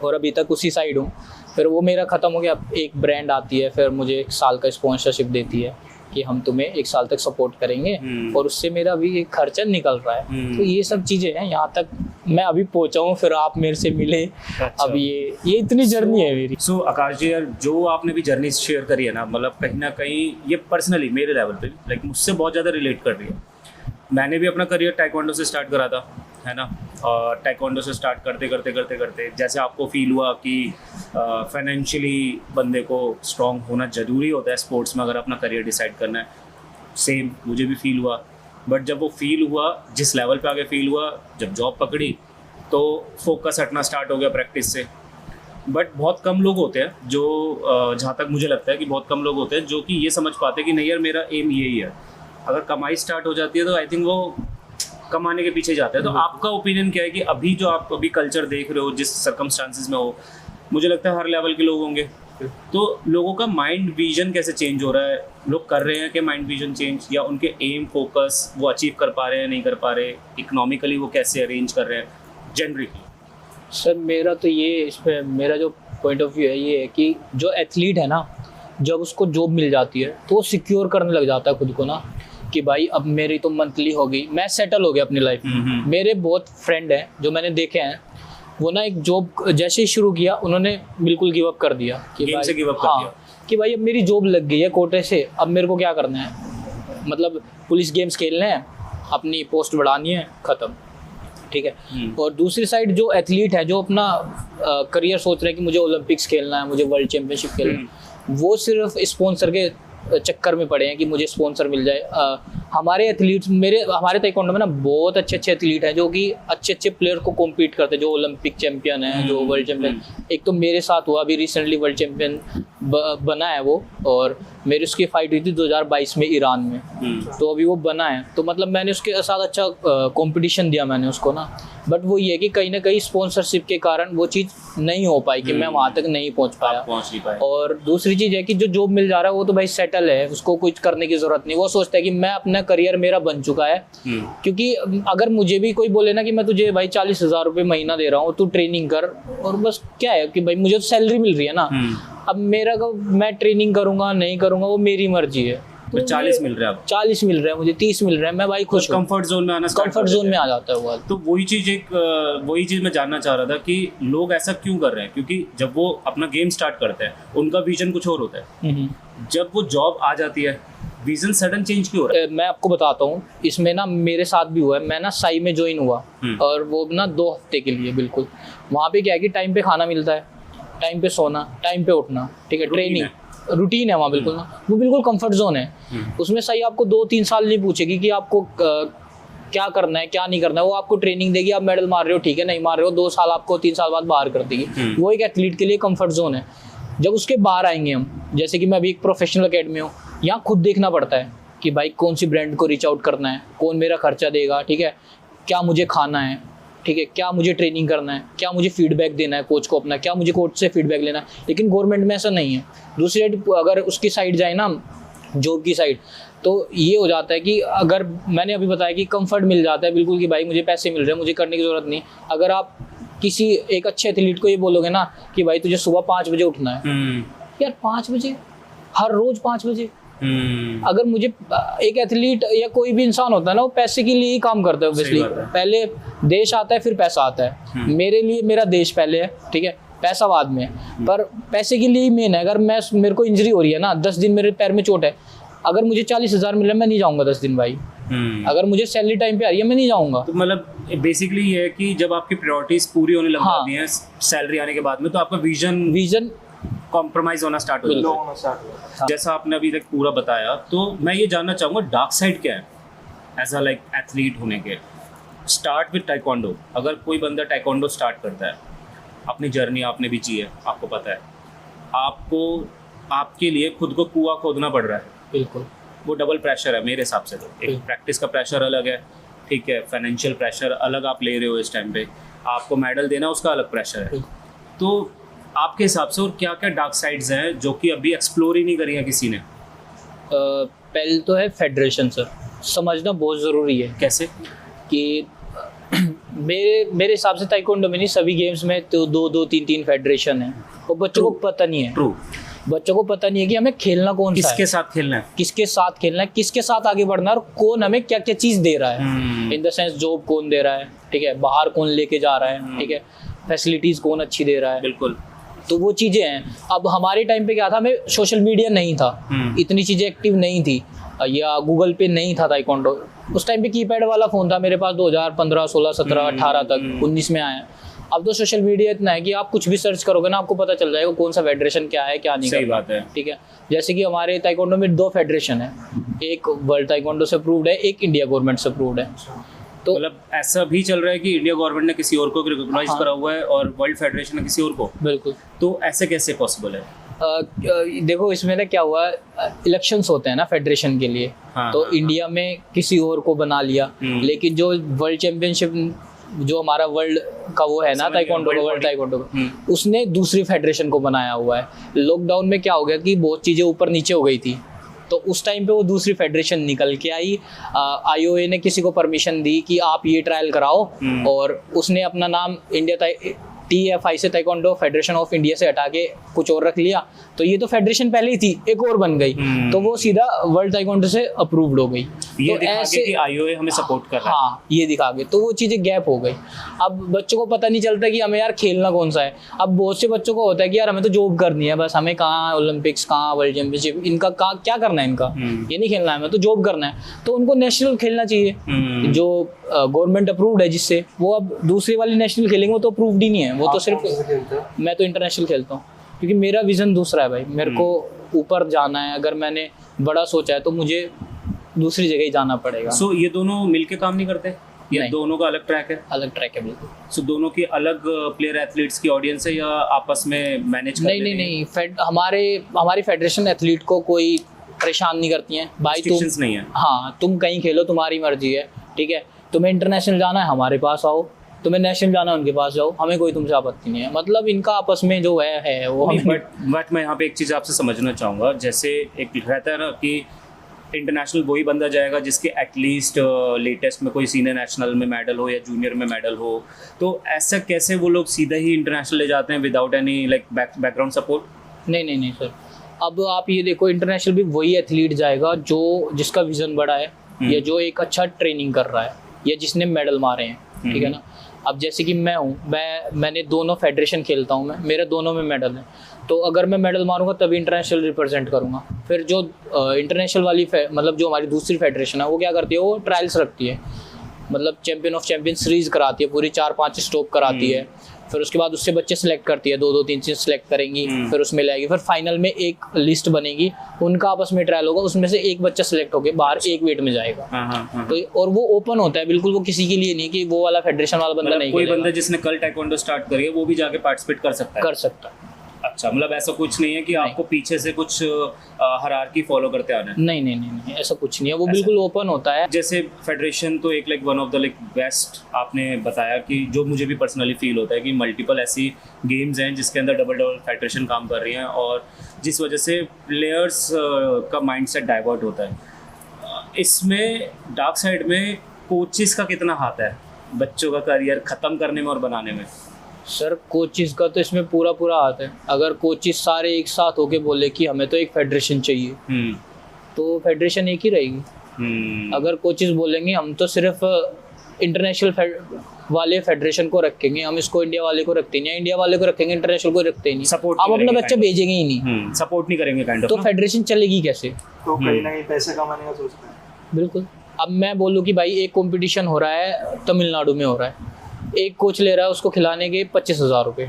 और अभी तक उसी साइड हूँ। फिर वो मेरा ख़त्म हो गया, एक ब्रांड आती है, फिर मुझे 1 साल का स्पॉन्सरशिप देती है कि हम तुम्हें 1 साल तक सपोर्ट करेंगे, और उससे मेरा भी एक खर्चा निकल रहा है। तो ये सब चीज़ें हैं, यहाँ तक मैं अभी पहुँचा हूँ, फिर आप मेरे से मिले। अच्छा। अब ये इतनी जर्नी है मेरी। सो आकाश जी यार, जो आपने भी जर्नी शेयर करी है ना, मतलब कहीं ना कहीं ये पर्सनली मेरे लेवल पे लाइक मुझसे बहुत ज़्यादा रिलेट कर रही है। मैंने भी अपना करियर टाइक्वांडो से स्टार्ट करा था, है ना, और टाइक्वांडो से स्टार्ट करते करते जैसे आपको फील हुआ कि फाइनेंशियली बंदे को स्ट्रॉन्ग होना ज़रूरी होता है स्पोर्ट्स में अगर अपना करियर डिसाइड करना है, सेम मुझे भी फील हुआ। बट जब वो फील हुआ, जिस लेवल पे आगे फील हुआ, जब जॉब पकड़ी तो फोकस हटना स्टार्ट हो गया प्रैक्टिस से। बट बहुत कम लोग होते हैं जो जहाँ तक मुझे लगता है कि बहुत कम लोग होते हैं जो कि ये समझ पाते कि नहीं यार मेरा एम यही है। अगर कमाई स्टार्ट हो जाती है तो आई थिंक वो कमाने के पीछे जाता है। तो आपका ओपिनियन क्या है कि अभी जो आप अभी कल्चर देख रहे हो, जिस सर्कमस्टांसिस में हो, मुझे लगता है हर लेवल के लोग होंगे, तो लोगों का माइंड विजन कैसे चेंज हो रहा है? लोग कर रहे हैं कि माइंड विजन चेंज, या उनके एम फोकस वो अचीव कर पा रहे हैं, नहीं कर पा रहे, इकोनॉमिकली वो कैसे अरेंज कर रहे हैं जनरली? सर मेरा तो ये इसमें मेरा जो पॉइंट ऑफ व्यू है ये है कि जो एथलीट है ना, जब उसको जॉब मिल जाती है तो वो सिक्योर करने लग जाता है खुद को ना, कि भाई अब मेरी तो मंथली हो गई, मैं सेटल हो गया अपनी लाइफ में। मेरे बहुत फ्रेंड हैं जो मैंने देखे हैं, वो ना एक जॉब जैसे ही शुरू किया उन्होंने बिल्कुल गिव अप कर दिया कि गेम भाई से गिव अप कर दिया कि भाई अब मेरी जॉब लग गई है कोटे से, अब मेरे को क्या करना है, मतलब पुलिस गेम्स खेलने हैं, अपनी पोस्ट बढ़ानी है, ख़त्म, ठीक है। और दूसरी साइड जो एथलीट है, जो अपना करियर सोच रहे हैं कि मुझे ओलंपिक्स खेलना है, मुझे वर्ल्ड चैंपियनशिप खेलना है, वो सिर्फ स्पॉन्सर के चक्कर में पड़े हैं कि मुझे स्पॉन्सर मिल जाए। हमारे एथलीट्स हमारे ताइक्वांडो में ना बहुत अच्छे एथलीट हैं जो कि अच्छे प्लेयर को कॉम्पीट करते हैं, जो ओलंपिक चैंपियन है, जो वर्ल्ड चैंपियन। एक तो मेरे साथ हुआ, अभी रिसेंटली वर्ल्ड चैंपियन बना है वो, और मेरी उसकी फाइट हुई थी 2022 में ईरान में, तो अभी वो बना है। तो मतलब मैंने उसके साथ अच्छा कंपटीशन दिया मैंने उसको ना, बट वो ये कि कहीं ना कहीं स्पॉन्सरशिप के कारण वो चीज़ नहीं हो पाई कि मैं वहाँ तक नहीं पहुँच पाया। और दूसरी चीज़ है कि जो जॉब मिल जा रहा है वो तो भाई सेटल है, उसको कुछ करने की ज़रूरत नहीं। वो सोचता है कि मैं अपना करियर मेरा बन चुका है, क्योंकि अगर मुझे भी कोई बोले ना कि मैं तुझे भाई 40,000 रुपये महीना दे रहा हूँ, तू ट्रेनिंग कर, और बस क्या है कि भाई मुझे तो सैलरी मिल रही है ना, अब मेरा मैं ट्रेनिंग करूँगा नहीं करूँगा वो मेरी मर्जी है। तो 40 मिल रहा है, 40 मिल रहा है मुझे, 30 मिल रहा है, मैं भाई खुश हूँ। कंफर्ट जोन में आना, कंफर्ट जोन में आ जाता है वो। तो वही चीज़ मैं जानना चाह रहा था कि लोग ऐसा क्यों कर रहे हैं, क्योंकि जब वो अपना गेम स्टार्ट करते हैं उनका विजन कुछ और होता है, जब वो जॉब आ जाती है विजन सडन चेंज क्यों हो रहा है? मैं आपको बताता हूँ, इसमें ना मेरे साथ भी हुआ है। मैं ना साई में ज्वाइन हुआ, और वो ना 2 हफ्ते के लिए बिल्कुल। वहाँ पे क्या है कि टाइम पे खाना मिलता है, टाइम पे सोना, टाइम पे उठना, ठीक है, ट्रेनिंग रूटीन है वहाँ बिल्कुल ना, वो बिल्कुल कंफर्ट जोन है। उसमें सही आपको 2-3 साल नहीं पूछेगी कि आपको क्या करना है क्या नहीं करना है, वो आपको ट्रेनिंग देगी, आप मेडल मार रहे हो ठीक है, नहीं मार रहे हो 2 साल आपको 3 साल बाद बाहर कर देगी। वो एक एथलीट के लिए कंफर्ट जोन है। जब उसके बाहर आएंगे हम, जैसे कि मैं अभी एक प्रोफेशनल अकेडमी हूँ, यहाँ खुद देखना पड़ता है कि भाई कौन सी ब्रांड को रीच आउट करना है, कौन मेरा खर्चा देगा, ठीक है, क्या मुझे खाना है, ठीक है, क्या मुझे ट्रेनिंग करना है, क्या मुझे फीडबैक देना है कोच को अपना, क्या मुझे कोच से फीडबैक लेना है। लेकिन गवर्नमेंट में ऐसा नहीं है। दूसरी साइड अगर उसकी साइड जाए ना, जॉब की साइड, तो ये हो जाता है कि अगर मैंने अभी बताया कि कंफर्ट मिल जाता है बिल्कुल कि भाई मुझे पैसे मिल रहे हैं, मुझे करने की ज़रूरत नहीं। अगर आप किसी एक अच्छे एथलीट को ये बोलोगे ना कि भाई तुझे सुबह 5 बजे उठना है, यार 5 बजे हर रोज़ 5 बजे, अगर मुझे एक एथलीट या कोई भी इंसान होता है ना, वो पैसे के लिए ही काम करता है। ऑब्वियसली पहले देश आता है फिर पैसा आता है। मेरे लिए मेरा देश पहले है, ठीक है, पैसा बाद में, पर पैसे के लिए ही मेन है। अगर मेरे को इंजरी हो रही है ना, 10 दिन मेरे पैर में चोट है, अगर मुझे 40,000 मिल रहा है मैं नहीं जाऊंगा 10 दिन भाई। अगर मुझे सैलरी टाइम पे आ रही है मैं नहीं जाऊंगा। तो मतलब बेसिकली ये है कि जब आपकी प्रायोरिटीज पूरी होने लग जाती हैं सैलरी आने के बाद में, तो आपका विजन कॉम्प्रोमाइज होना स्टार्ट हो जाता है। जैसा आपने अभी तक पूरा बताया, तो मैं ये जानना चाहूँगा डार्क साइड क्या है एज अ लाइक एथलीट होने के। Start with taekwondo. अगर कोई बंदा टाइकोंडो स्टार्ट करता है, अपनी जर्नी आपने भी जी है, आपको पता है, आपको आपके लिए खुद को कुआं खोदना पड़ रहा है। बिल्कुल, वो डबल प्रेशर है मेरे हिसाब से। तो एक प्रैक्टिस का प्रेशर अलग है, ठीक है, फाइनेंशियल प्रेशर अलग आप ले रहे हो इस टाइम पे, आपको मेडल देना उसका अलग प्रेशर है। तो आपके हिसाब से और क्या क्या डार्क साइड्स हैं जो कि अभी एक्सप्लोर ही नहीं करी है किसी ने? पहले तो है फेडरेशन सर, समझना बहुत ज़रूरी है। कैसे? कि मेरे हिसाब से ताइक्वांडो में नहीं, सभी गेम्स में तो 2-3 फेडरेशन है, वो बच्चों को पता नहीं है। ट्रू, बच्चों को पता नहीं है कि हमें खेलना कौन सा है, किसके साथ खेलना है, किसके साथ खेलना है, किसके साथ आगे बढ़ना है, और कौन हमें क्या क्या चीज़ दे रहा है। इन द सेंस जॉब कौन दे रहा है, ठीक है, बाहर कौन लेके जा रहा है, ठीक है, फैसिलिटीज़ कौन अच्छी दे रहा है। बिल्कुल। तो वो चीज़ें हैं। अब हमारे टाइम पे क्या था, हमें सोशल मीडिया नहीं था, इतनी चीज़ें एक्टिव नहीं थी, या गूगल पे नहीं था ताइक्वांडो। उस टाइम पे कीपैड वाला फ़ोन था मेरे पास 2015, 16, 17, 18 तक, 19 में आया। अब तो सोशल मीडिया इतना है कि आप कुछ भी सर्च करोगे ना, आपको पता चल जाएगा कौन सा फेडरेशन क्या है क्या नहीं। सही बात है, ठीक है। जैसे कि हमारे ताइक्वांडो में 2 फेडरेशन है, एक वर्ल्ड ताइक्वांडो से अप्रूव्ड है, एक इंडिया गवर्नमेंट से अप्रूव्ड है। तो मतलब ऐसा भी चल रहा है कि इंडिया गवर्नमेंट ने किसी और को रिकॉग्नाइज करा हुआ है और वर्ल्ड फेडरेशन ने किसी और को। बिल्कुल। तो ऐसे कैसे पॉसिबल है? देखो इसमें ना क्या हुआ, इलेक्शंस होते हैं ना फेडरेशन के लिए, तो इंडिया में किसी और को बना लिया, लेकिन जो वर्ल्ड चैंपियनशिप जो हमारा वर्ल्ड का वो है ना ताइक्वांडो का, वर्ल्ड ताइक्वांडो का, उसने दूसरी फेडरेशन को बनाया हुआ है। लॉकडाउन में क्या हो गया कि बहुत चीज़ें ऊपर नीचे हो गई थी, तो उस टाइम पे वो दूसरी फेडरेशन निकल के आई। IOA ने किसी को परमिशन दी कि आप ये ट्रायल कराओ, और उसने अपना नाम इंडिया TFI से ताइक्वांडो फेडरेशन ऑफ इंडिया से हटा के कुछ और रख लिया। तो ये तो फेडरेशन पहले ही थी, एक और बन गई, तो वो सीधा वर्ल्ड ताइक्वांडो से अप्रूव्ड हो गई। ये तो दिखा ऐसे कि IOA हमें सपोर्ट कर रहा है। हाँ, ये दिखा के तो वो चीज़ें गैप हो गई। अब बच्चों को पता नहीं चलता कि हमें यार खेलना कौन सा है। अब बहुत से बच्चों को होता है कि यार हमें तो जॉब करनी है, बस हमें कहाँ ओलंपिक्स, कहाँ वर्ल्ड चैंपियनशिप, इनका क्या करना है, इनका ये नहीं खेलना है, हमें तो जॉब करना है। तो उनको नेशनल खेलना चाहिए जो गवर्नमेंट अप्रूव्ड है, जिससे वो अब दूसरी वाली नेशनल खेलेंगे, वो तो अप्रूव्ड ही नहीं है, वो तो सिर्फ मैं तो इंटरनेशनल खेलता हूँ, क्योंकि मेरा विजन दूसरा है भाई। मेरे को ऊपर जाना है, अगर मैंने बड़ा सोचा है तो मुझे दूसरी जगह ही जाना पड़ेगा। सो ये दोनों मिलके काम नहीं करते? ये दोनों का अलग ट्रैक है? अलग ट्रैक है बिल्कुल। सो दोनों की अलग प्लेयर एथलीट्स की ऑडियंस है या आपस में मैनेज कर लेते हैं? नहीं, हमारी फेडरेशन एथलीट को कोई परेशान नहीं करती है भाई। तुम नहीं है, हाँ, तुम कहीं खेलो, तुम्हारी मर्जी है, ठीक है। तुम्हें इंटरनेशनल जाना है हमारे पास आओ, तुम्हें नेशनल जाना है उनके पास जाओ, हमें कोई तुमसे आपत्ति नहीं है। मतलब इनका आपस में जो है वो बट मैं यहाँ पे एक चीज़ आपसे समझना चाहूँगा। जैसे एक रहता है ना कि इंटरनेशनल वही बंदा जाएगा जिसके एटलीस्ट लेटेस्ट में कोई सीनियर नेशनल में मेडल हो या जूनियर में मेडल हो। तो ऐसा कैसे वो लोग सीधा ही इंटरनेशनल ले जाते हैं without any like background support? नहीं सर, अब आप ये देखो, इंटरनेशनल भी वही एथलीट जाएगा जो जिसका विजन बड़ा है, या जो एक अच्छा ट्रेनिंग कर रहा है, या जिसने मेडल मारे हैं, ठीक है ना। अब जैसे कि मैं हूँ, मैंने दोनों फेडरेशन खेलता हूँ, मेरे दोनों में मेडल है, तो अगर मैं मेडल मारूंगा तभी इंटरनेशनल रिप्रेजेंट करूँगा। फिर जो इंटरनेशनल वाली मतलब जो हमारी दूसरी फेडरेशन है, वो क्या करती है, वो ट्रायल्स रखती है, मतलब चैंपियन ऑफ चैंपियन सीरीज कराती है, पूरी 4-5 स्टॉप कराती है। फिर उसके बाद उससे बच्चे सेलेक्ट करती है, 2-3 चीज सेलेक्ट करेंगी, फिर उसमें लाएगी, फिर फाइनल में एक लिस्ट बनेगी, उनका आपस में ट्रायल होगा, उसमें से एक बच्चा सेलेक्ट होकर बाहर एक वेट में जाएगा। तो और वो ओपन होता है बिल्कुल, वो किसी के लिए नहीं कि वो वाला फेडरेशन वाला बंदा नहीं, कोई बंदा जिसने कल ताइक्वांडो स्टार्ट करी है वो भी जाके पार्टिसिपेट कर सकता है। अच्छा, मतलब ऐसा कुछ नहीं है कि आपको पीछे से कुछ हायरार्की फॉलो करते आना है? नहीं, ऐसा कुछ नहीं है, वो बिल्कुल ओपन होता है। जैसे फेडरेशन तो एक वन ऑफ द बेस्ट आपने बताया कि जो मुझे भी पर्सनली फील होता है कि मल्टीपल ऐसी गेम्स हैं जिसके अंदर डबल फेडरेशन काम कर रही हैं, और जिस वजह से प्लेयर्स का माइंडसेट डाइवर्ट होता है। इसमें डार्क साइड में कोचेस का कितना हाथ है बच्चों का करियर ख़त्म करने में और बनाने में? सर, कोचिज़ का तो इसमें पूरा हाथ है। अगर कोचिज़ सारे एक साथ होके बोले कि हमें तो एक फेडरेशन चाहिए, तो फेडरेशन एक ही रहेगी। अगर कोचिज़ बोलेंगे हम तो सिर्फ इंटरनेशनल वाले फेडरेशन को रखेंगे, हम इसको इंडिया वाले को रखते नहीं, इंडिया वाले को रखेंगे, इंटरनेशनल को रखते नहीं, Support आप नहीं अपना करेंगे बच्चा भेजेंगे ही नहीं, सपोर्ट नहीं करेंगे काइंड ऑफ, तो फेडरेशन चलेगी कैसे? तो कहीं ना कहीं पैसे कमाने का सोचते हैं। बिल्कुल। अब मैं बोलूँ कि भाई एक कंपटीशन हो रहा है तमिलनाडु में हो रहा है, एक कोच ले रहा है उसको खिलाने के 25,000 रुपये,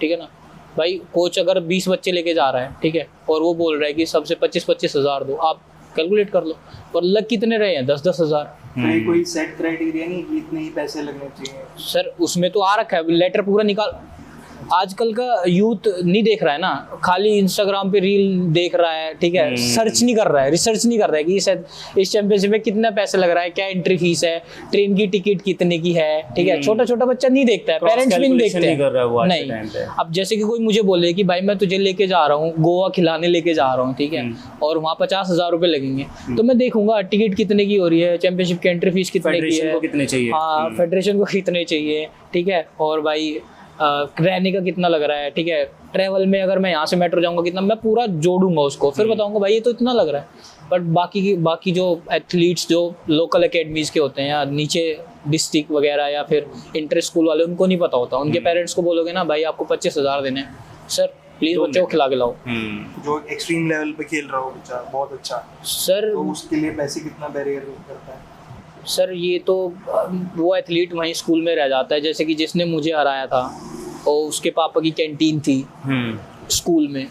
ठीक है ना भाई। कोच अगर 20 बच्चे लेके जा रहा है, ठीक है, और वो बोल रहा है कि सबसे 25,000 दो, आप कैलकुलेट कर लो, और लग कितने रहे हैं 10-10 हज़ार। तो ये कोई सेट क्राइटेरिया नहीं कि इतने ही पैसे लगने चाहिए? सर उसमें तो आ रखा है, लेटर पूरा निकाल। आजकल का यूथ नहीं देख रहा है ना, खाली इंस्टाग्राम पे रील देख रहा है, ठीक है, सर्च नहीं कर रहा है, रिसर्च नहीं कर रहा है कि इस चैंपियनशिप में कितना पैसे लग रहा है, क्या एंट्री फीस है, ट्रेन की टिकट कितने की है, ठीक है। छोटा छोटा बच्चा नहीं देखता है, पेरेंट्स भी नहीं देखते हैं, नहीं। अब जैसे कि कोई मुझे बोले कि भाई मैं तुझे लेके जा रहा हूँ गोवा खिलाने लेके जा रहा हूँ, ठीक है, और वहाँ 50,000 रुपये लगेंगे, तो मैं देखूंगा टिकट कितने की हो रही है, चैंपियनशिप की एंट्री फीस कितने की है, कितने चाहिए, हाँ फेडरेशन को कितने चाहिए, ठीक है, और भाई रहने का कितना लग रहा है, ठीक है, ट्रैवल में अगर मैं यहाँ से मेट्रो जाऊँगा कितना, मैं पूरा जोड़ूंगा उसको, फिर बताऊँगा भाई ये तो इतना लग रहा है। बट बाकी जो एथलीट्स जो लोकल एकेडमीज़ के होते हैं या नीचे डिस्ट्रिक्ट वगैरह या फिर इंटर स्कूल वाले, उनको नहीं पता होता। उनके पेरेंट्स को बोलोगे ना भाई आपको 25,000 देने, सर प्लीज़ बच्चों को खिला के लाओ। जो एक्सट्रीम लेवल पे खेल रहा हो बच्चा बहुत अच्छा सर, तो उसके लिए पैसे कितना बैरियर करता है? सर ये तो वो एथलीट वहीं स्कूल में रह जाता है, जैसे कि जिसने मुझे हराया था और उसके पापा की कैंटीन थी स्कूल में,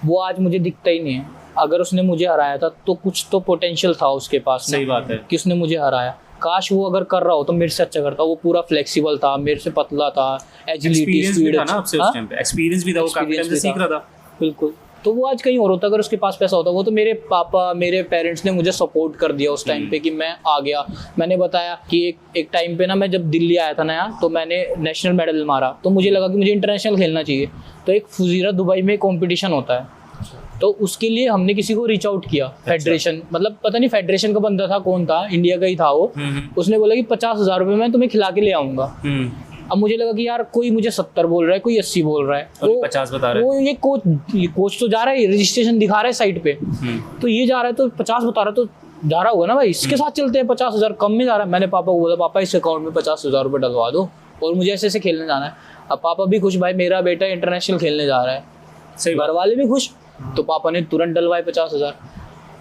वो आज मुझे दिखता ही नहीं है। अगर उसने मुझे हराया था तो कुछ तो पोटेंशियल था उसके पास, सही बात है, कि उसने मुझे हराया। काश वो अगर कर रहा हो तो मेरे से अच्छा करता, वो पूरा फ्लेक्सिबल था, मेरे से पतला था, एजिलिटी स्पीड, एक्सपीरियंस भी था, वो काफी टाइम से सीख रहा था। बिल्कुल। तो वो आज कहीं और होता अगर उसके पास पैसा होता। वो तो मेरे पापा मेरे पेरेंट्स ने मुझे सपोर्ट कर दिया उस टाइम पे कि मैं आ गया। मैंने बताया कि एक टाइम पे ना मैं जब दिल्ली आया था नया, तो मैंने नेशनल मेडल मारा, तो मुझे लगा कि मुझे इंटरनेशनल खेलना चाहिए। तो एक फुजीरा दुबई में कंपटीशन होता है, तो उसके लिए हमने किसी को रीच आउट किया, फेडरेशन, मतलब पता नहीं फेडरेशन का बंदा था, कौन था, इंडिया का ही था वो। उसने बोला कि 50,000 रुपये मैं तुम्हें खिला के ले आऊँगा। अब मुझे लगा कि यार कोई मुझे 70 बोल रहा है, कोई 80 बोल रहा है, तो 50 बता रहा है। वो ये कोच तो जा रहा है, रजिस्ट्रेशन दिखा रहा है साइट पे, तो ये जा रहा है तो 50 बता रहा है, तो जा रहा होगा ना भाई, इसके साथ चलते हैं, 50,000 कम में जा रहा है। मैंने पापा को बोला पापा इस अकाउंट में 50,000 रुपये डलवा दो और मुझे ऐसे ऐसे खेलने जाना है। अब पापा भी खुश, भाई मेरा बेटा इंटरनेशनल खेलने जा रहा है, सही, घर वाले भी खुश। तो पापा ने तुरंत डलवाए 50,000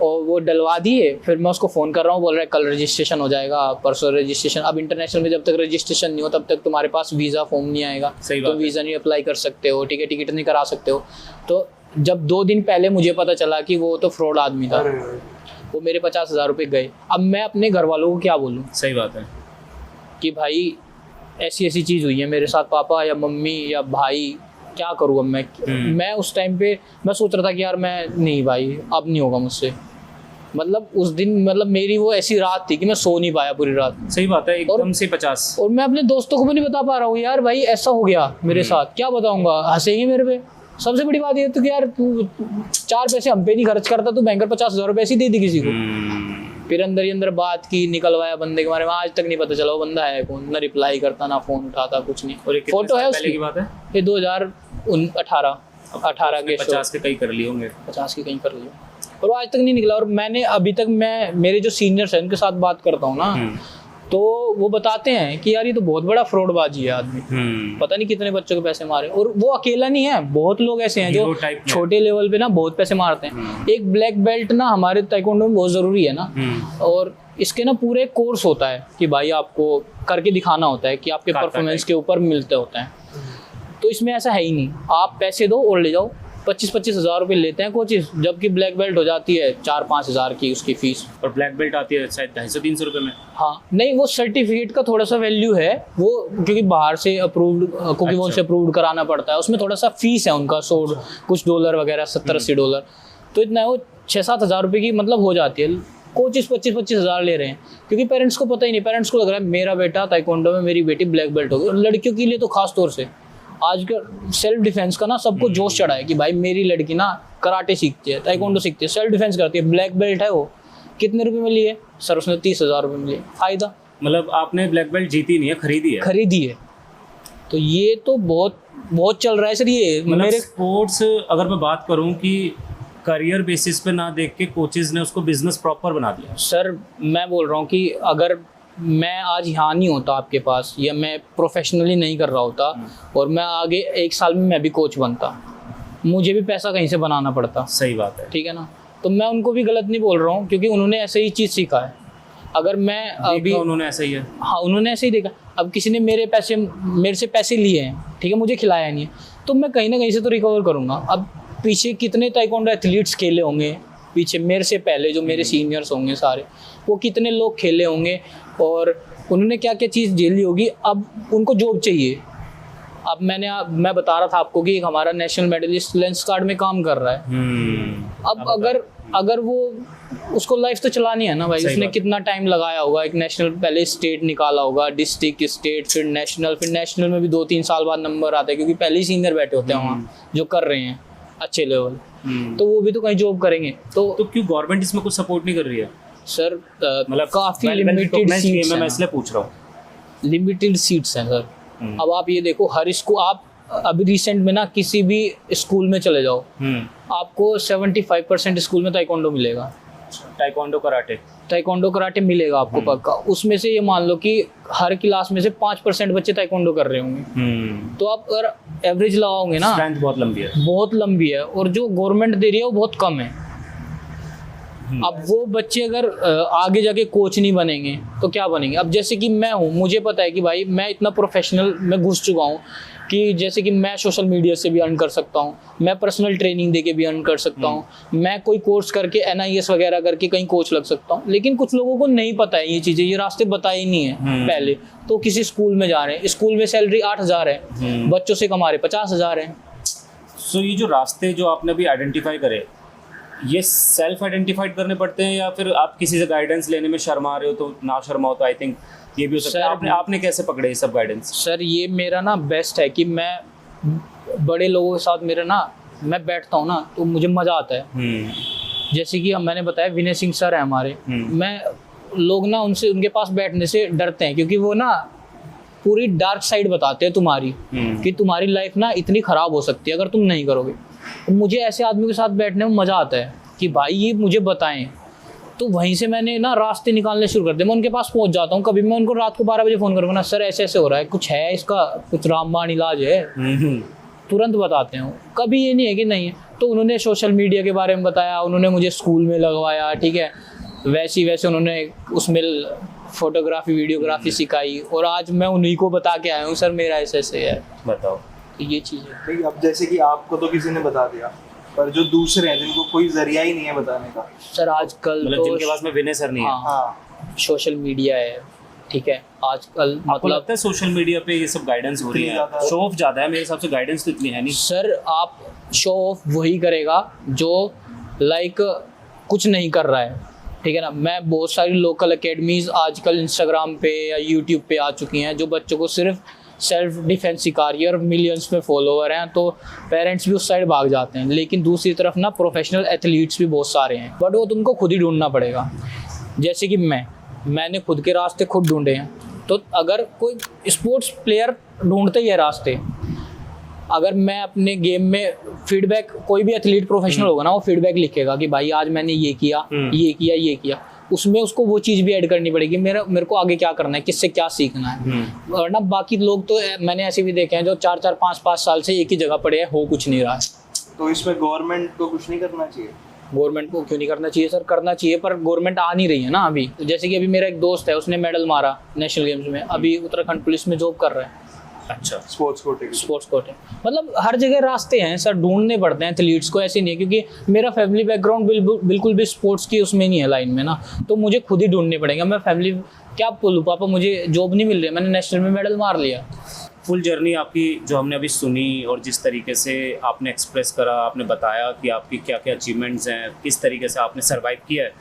और वो डलवा दिए। फिर मैं उसको फ़ोन कर रहा हूँ, बोल रहा है कल रजिस्ट्रेशन हो जाएगा, परसों रजिस्ट्रेशन। अब इंटरनेशनल में जब तक रजिस्ट्रेशन नहीं हो तब तक तुम्हारे पास वीज़ा फॉर्म नहीं आएगा, तो वीज़ा नहीं अप्लाई कर सकते हो, ठीक है, टिकट नहीं करा सकते हो। तो जब 2 दिन पहले मुझे पता चला कि वो तो फ्रॉड आदमी था, वो मेरे 50,000 रुपये गए। अब मैं अपने घर वालों को क्या बोलूँ? सही बात है कि भाई ऐसी ऐसी चीज़ हुई है मेरे साथ, पापा या मम्मी या भाई, क्या करूँ अब मैं उस टाइम पे मैं सोच रहा था कि यार मैं नहीं भाई अब नहीं होगा मुझसे। मतलब उस दिन मतलब मेरी वो ऐसी रात थी कि मैं सो नहीं पाया पूरी रात। सही बात है, एकदम से 50। और मैं अपने दोस्तों को भी नहीं बता पा रहा हूँ यार भाई ऐसा हो गया मेरे साथ, क्या बताऊंगा, हंसेंगे मेरे पे। सबसे बड़ी बात ये तो कि यार तू 4 पैसे हम पे नहीं खर्च करता, तू बैंकर 50,000 रुपये ऐसे ही दे दी किसी को। फिर अंदर ही अंदर बात की, निकलवाया बंदे के बारे में, आज तक नहीं पता चला वो बंदा है कौन, ना रिप्लाई करता ना फोन उठाता, कुछ नहीं। और फोटो है उसकी, की बात है ये 2018 के 50 के कई कर लिए होंगे, 50 के कहीं कर लिए, और वो आज तक नहीं निकला। और मैंने अभी तक मेरे जो सीनियर्स हैं उनके साथ बात करता हूँ ना, तो वो बताते हैं कि यार ये तो बहुत बड़ा फ्रॉडबाजी है आदमी, पता नहीं कितने बच्चों के पैसे मारे। और वो अकेला नहीं है, बहुत लोग ऐसे हैं जो छोटे लेवल पे ना बहुत पैसे मारते हैं। एक ब्लैक बेल्ट ना हमारे ताइक्वांडो में बहुत ज़रूरी है ना, और इसके ना पूरे कोर्स होता है कि भाई आपको करके दिखाना होता है कि आपके परफॉर्मेंस के ऊपर मिलते होते हैं। तो इसमें ऐसा है ही नहीं, आप पैसे दो और ले जाओ। 25-25 हज़ार रुपये लेते हैं कोचेस, जबकि ब्लैक बेल्ट हो जाती है 4-5 हज़ार की उसकी फीस, और ब्लैक बेल्ट आती है शायद 250-300 रुपये में। हाँ नहीं, वो सर्टिफिकेट का थोड़ा सा वैल्यू है वो, क्योंकि बाहर से अप्रूव्ड कुकी वॉल से अप्रूव्ड कराना पड़ता है, उसमें थोड़ा सा फीस है उनका, कुछ डॉलर वगैरह, $70-80, तो इतना है वो 6-7 हज़ार रुपये की मतलब हो जाती है। कोचेस 25-25 हज़ार ले रहे हैं, क्योंकि पेरेंट्स को पता ही नहीं, पेरेंट्स को लग रहा है मेरा बेटा ताइक्वांडो में, मेरी बेटी ब्लैक बेल्ट होगी। और लड़कियों के लिए तो खास तौर से आज का सेल्फ डिफेंस का ना सबको जोश चढ़ा है कि भाई मेरी लड़की ना कराटे सीखती है, ताइक्वांडो सीखती है, सेल्फ डिफेंस करती है, ब्लैक बेल्ट है वो। कितने रुपए में लिए सर? उसने 30,000 रुपये में लिए। फायदा मतलब आपने ब्लैक बेल्ट जीती नहीं है, खरीदी है। तो ये तो बहुत चल रहा है सर ये। मतलब मेरे स्पोर्ट्स अगर मैं बात करूं कि करियर बेसिस पे ना देख के कोचेस ने उसको बिजनेस प्रॉपर बना दिया। सर मैं बोल रहा हूँ कि अगर मैं आज यहाँ नहीं होता आपके पास, या मैं प्रोफेशनली नहीं कर रहा होता और मैं आगे 1 साल में मैं भी कोच बनता, मुझे भी पैसा कहीं से बनाना पड़ता। सही बात है। ठीक है ना, तो मैं उनको भी गलत नहीं बोल रहा हूँ, क्योंकि उन्होंने ऐसे ही चीज़ सीखा है। अगर मैं अभी उन्होंने ऐसा ही है, हाँ उन्होंने ऐसे ही देखा। अब किसी ने मेरे से पैसे लिए हैं, ठीक है, मुझे खिलाया नहीं है, तो मैं कहीं ना कहीं से तो रिकवर करूँगा। अब पीछे कितने ताइक्वांडो एथलीट्स खेले होंगे पीछे मेरे से पहले, जो मेरे सीनियर्स होंगे सारे, वो कितने लोग खेले होंगे और उन्होंने क्या क्या चीज़ झेली होगी। अब उनको जॉब चाहिए। अब मैं बता रहा था आपको कि एक हमारा नेशनल मेडलिस्ट लेंस कार्ड में काम कर रहा है। अब अगर वो उसको लाइफ तो चलानी है ना भाई, उसने कितना टाइम लगाया होगा, एक नेशनल पहले स्टेट निकाला होगा, डिस्ट्रिक्ट, स्टेट, फिर नेशनल में भी 2-3 साल बाद नंबर आता है, क्योंकि पहले ही सीनियर बैठे होते हैं वहाँ जो कर रहे हैं अच्छे लेवल, तो वो भी तो कहीं जॉब करेंगे। तो क्यों गवर्नमेंट इसमें कुछ सपोर्ट नहीं कर रही है? सर मतलब काफ़ी लिमिटेड सीट्स हैं, मैं इसलिए पूछ रहा हूँ। लिमिटेड सीट्स हैं सर। अब आप ये देखो, हर स्कूल, आप अभी रिसेंट में ना किसी भी स्कूल में चले जाओ, आपको 75% स्कूल में ताइक्वांडो मिलेगा। ताइक्वांडो कराटे मिलेगा आपको पक्का। उसमें से ये मान लो कि हर क्लास में से 5% बच्चे ताइक्वांडो कर रहे होंगे, तो आप अगर एवरेज लगाओगे ना, स्ट्रेंथ बहुत लंबी है, और जो गवर्नमेंट दे रही है वो बहुत कम है। अब वो बच्चे अगर आगे जाके कोच नहीं बनेंगे तो क्या बनेंगे? अब जैसे कि मैं हूँ, मुझे पता है कि भाई मैं इतना प्रोफेशनल में घुस चुका हूँ कि जैसे कि मैं सोशल मीडिया से भी अर्न कर सकता हूँ, मैं पर्सनल ट्रेनिंग देके भी अर्न कर सकता हूँ, मैं कोई कोर्स करके NIS वगैरह करके कहीं कोच लग सकता हूँ। लेकिन कुछ लोगों को नहीं पता है ये चीज़ें, ये रास्ते बताए ही नहीं है पहले। तो किसी स्कूल में जा रहे हैं, स्कूल में सैलरी 8,000 है, बच्चों से कमा रहे 50,000 है। सो ये जो रास्ते जो आपने अभी आइडेंटिफाई करे, ये सेल्फ आइडेंटिफाइड करने पड़ते हैं या फिर आप किसी से गाइडेंस लेने में शर्मा रहे हो तो ना शर्माओ? तो आई थिंक ये भी हो सकता है। आपने कैसे पकड़े ये सब गाइडेंस? सर ये मेरा ना बेस्ट है कि मैं बड़े लोगों के साथ मैं बैठता हूँ ना तो मुझे मज़ा आता है। जैसे कि मैंने बताया विनय सिंह सर है हमारे, लोग ना उनके पास बैठने से डरते हैं, क्योंकि वो ना पूरी डार्क साइड बताते हैं तुम्हारी, कि तुम्हारी लाइफ ना इतनी ख़राब हो सकती है अगर तुम नहीं करोगे। तो मुझे ऐसे आदमी के साथ बैठने में मज़ा आता है कि भाई ये मुझे बताएं। तो वहीं से मैंने ना रास्ते निकालने शुरू कर दिए। मैं उनके पास पहुंच जाता हूँ। कभी मैं उनको रात को 12 बजे फ़ोन करूँगा ना, सर ऐसे ऐसे हो रहा है, कुछ है इसका, कुछ रामबाण इलाज है, तुरंत बताते हैं। कभी ये नहीं है कि नहीं है। तो उन्होंने सोशल मीडिया के बारे में बताया, उन्होंने मुझे स्कूल में लगवाया, ठीक है, वैसे उन्होंने उसमें फोटोग्राफी वीडियोग्राफी सिखाई, और आज मैं उन्हीं को बता के आया हूँ सर मेरा ऐसे है। बताओ ये चीज़ है। अब जैसे कि आपको तो किसी ने बता दिया, पर जो दूसरे हैं जिनको कोई जरिया ही नहीं है बताने का, सर आजकल मतलब तो जिनके पास में विनय सर नहीं है, हाँ, सोशल मीडिया है, ठीक है, आजकल आपको लगता है सोशल मीडिया पे ये सब गाइडेंस हो रही है? शो ऑफ ज़्यादा है मेरे हिसाब से, गाइडेंस तो इतनी है नहीं। सर आप शो ऑफ वही करेगा जो लाइक कुछ नहीं कर रहा है, ठीक है ना। मैं बहुत सारी लोकल एकेडमीज़ आजकल इंस्टाग्राम पे या यूट्यूब पे आ चुकी हैं जो बच्चों को सिर्फ सेल्फ डिफेंस सिखा रही है, और मिलियंस में फॉलोवर हैं, तो पेरेंट्स भी उस साइड भाग जाते हैं। लेकिन दूसरी तरफ ना प्रोफेशनल एथलीट्स भी बहुत सारे हैं, बट वो तुमको खुद ही ढूंढना पड़ेगा। जैसे कि मैंने खुद के रास्ते खुद ढूंढे हैं। तो अगर कोई स्पोर्ट्स प्लेयर ढूंढते ही है रास्ते, अगर मैं अपने गेम में फीडबैक, कोई भी एथलीट प्रोफेशनल होगा ना, वो फीडबैक लिखेगा कि भाई आज मैंने ये किया, ये किया, उसमें उसको वो चीज़ भी ऐड करनी पड़ेगी, मेरे को आगे क्या करना है, किससे क्या सीखना है। वरना बाकी लोग तो मैंने ऐसे भी देखे हैं जो 4-4, 5-5 साल से एक ही जगह पड़े हैं, हो कुछ नहीं रहा है। तो इसमें गवर्नमेंट को कुछ नहीं करना चाहिए? गवर्नमेंट को क्यों नहीं करना चाहिए सर? करना चाहिए, पर गवर्नमेंट आ नहीं रही है ना अभी। जैसे कि अभी मेरा एक दोस्त है, उसने मेडल मारा नेशनल गेम्स में, अभी उत्तराखंड पुलिस में जॉब कर रहा है। अच्छा, स्पोर्ट्स कोटे। मतलब हर जगह रास्ते हैं सर, ढूंढने पड़ते हैं एथलीट्स को। ऐसे नहीं है, क्योंकि मेरा फैमिली बैकग्राउंड बिल्कुल भी स्पोर्ट्स की उसमें नहीं है लाइन में ना, तो मुझे खुद ही ढूंढने पड़ेंगे। मैं फैमिली क्या बोलूँ, पापा मुझे जॉब नहीं मिल रही है, मैंने नेशनल में मेडल मार लिया। फुल जर्नी आपकी जो हमने अभी सुनी, और जिस तरीके से आपने एक्सप्रेस करा, आपने बताया कि आपकी क्या क्या अचीवमेंट्स हैं, किस तरीके से आपने सर्वाइव किया है,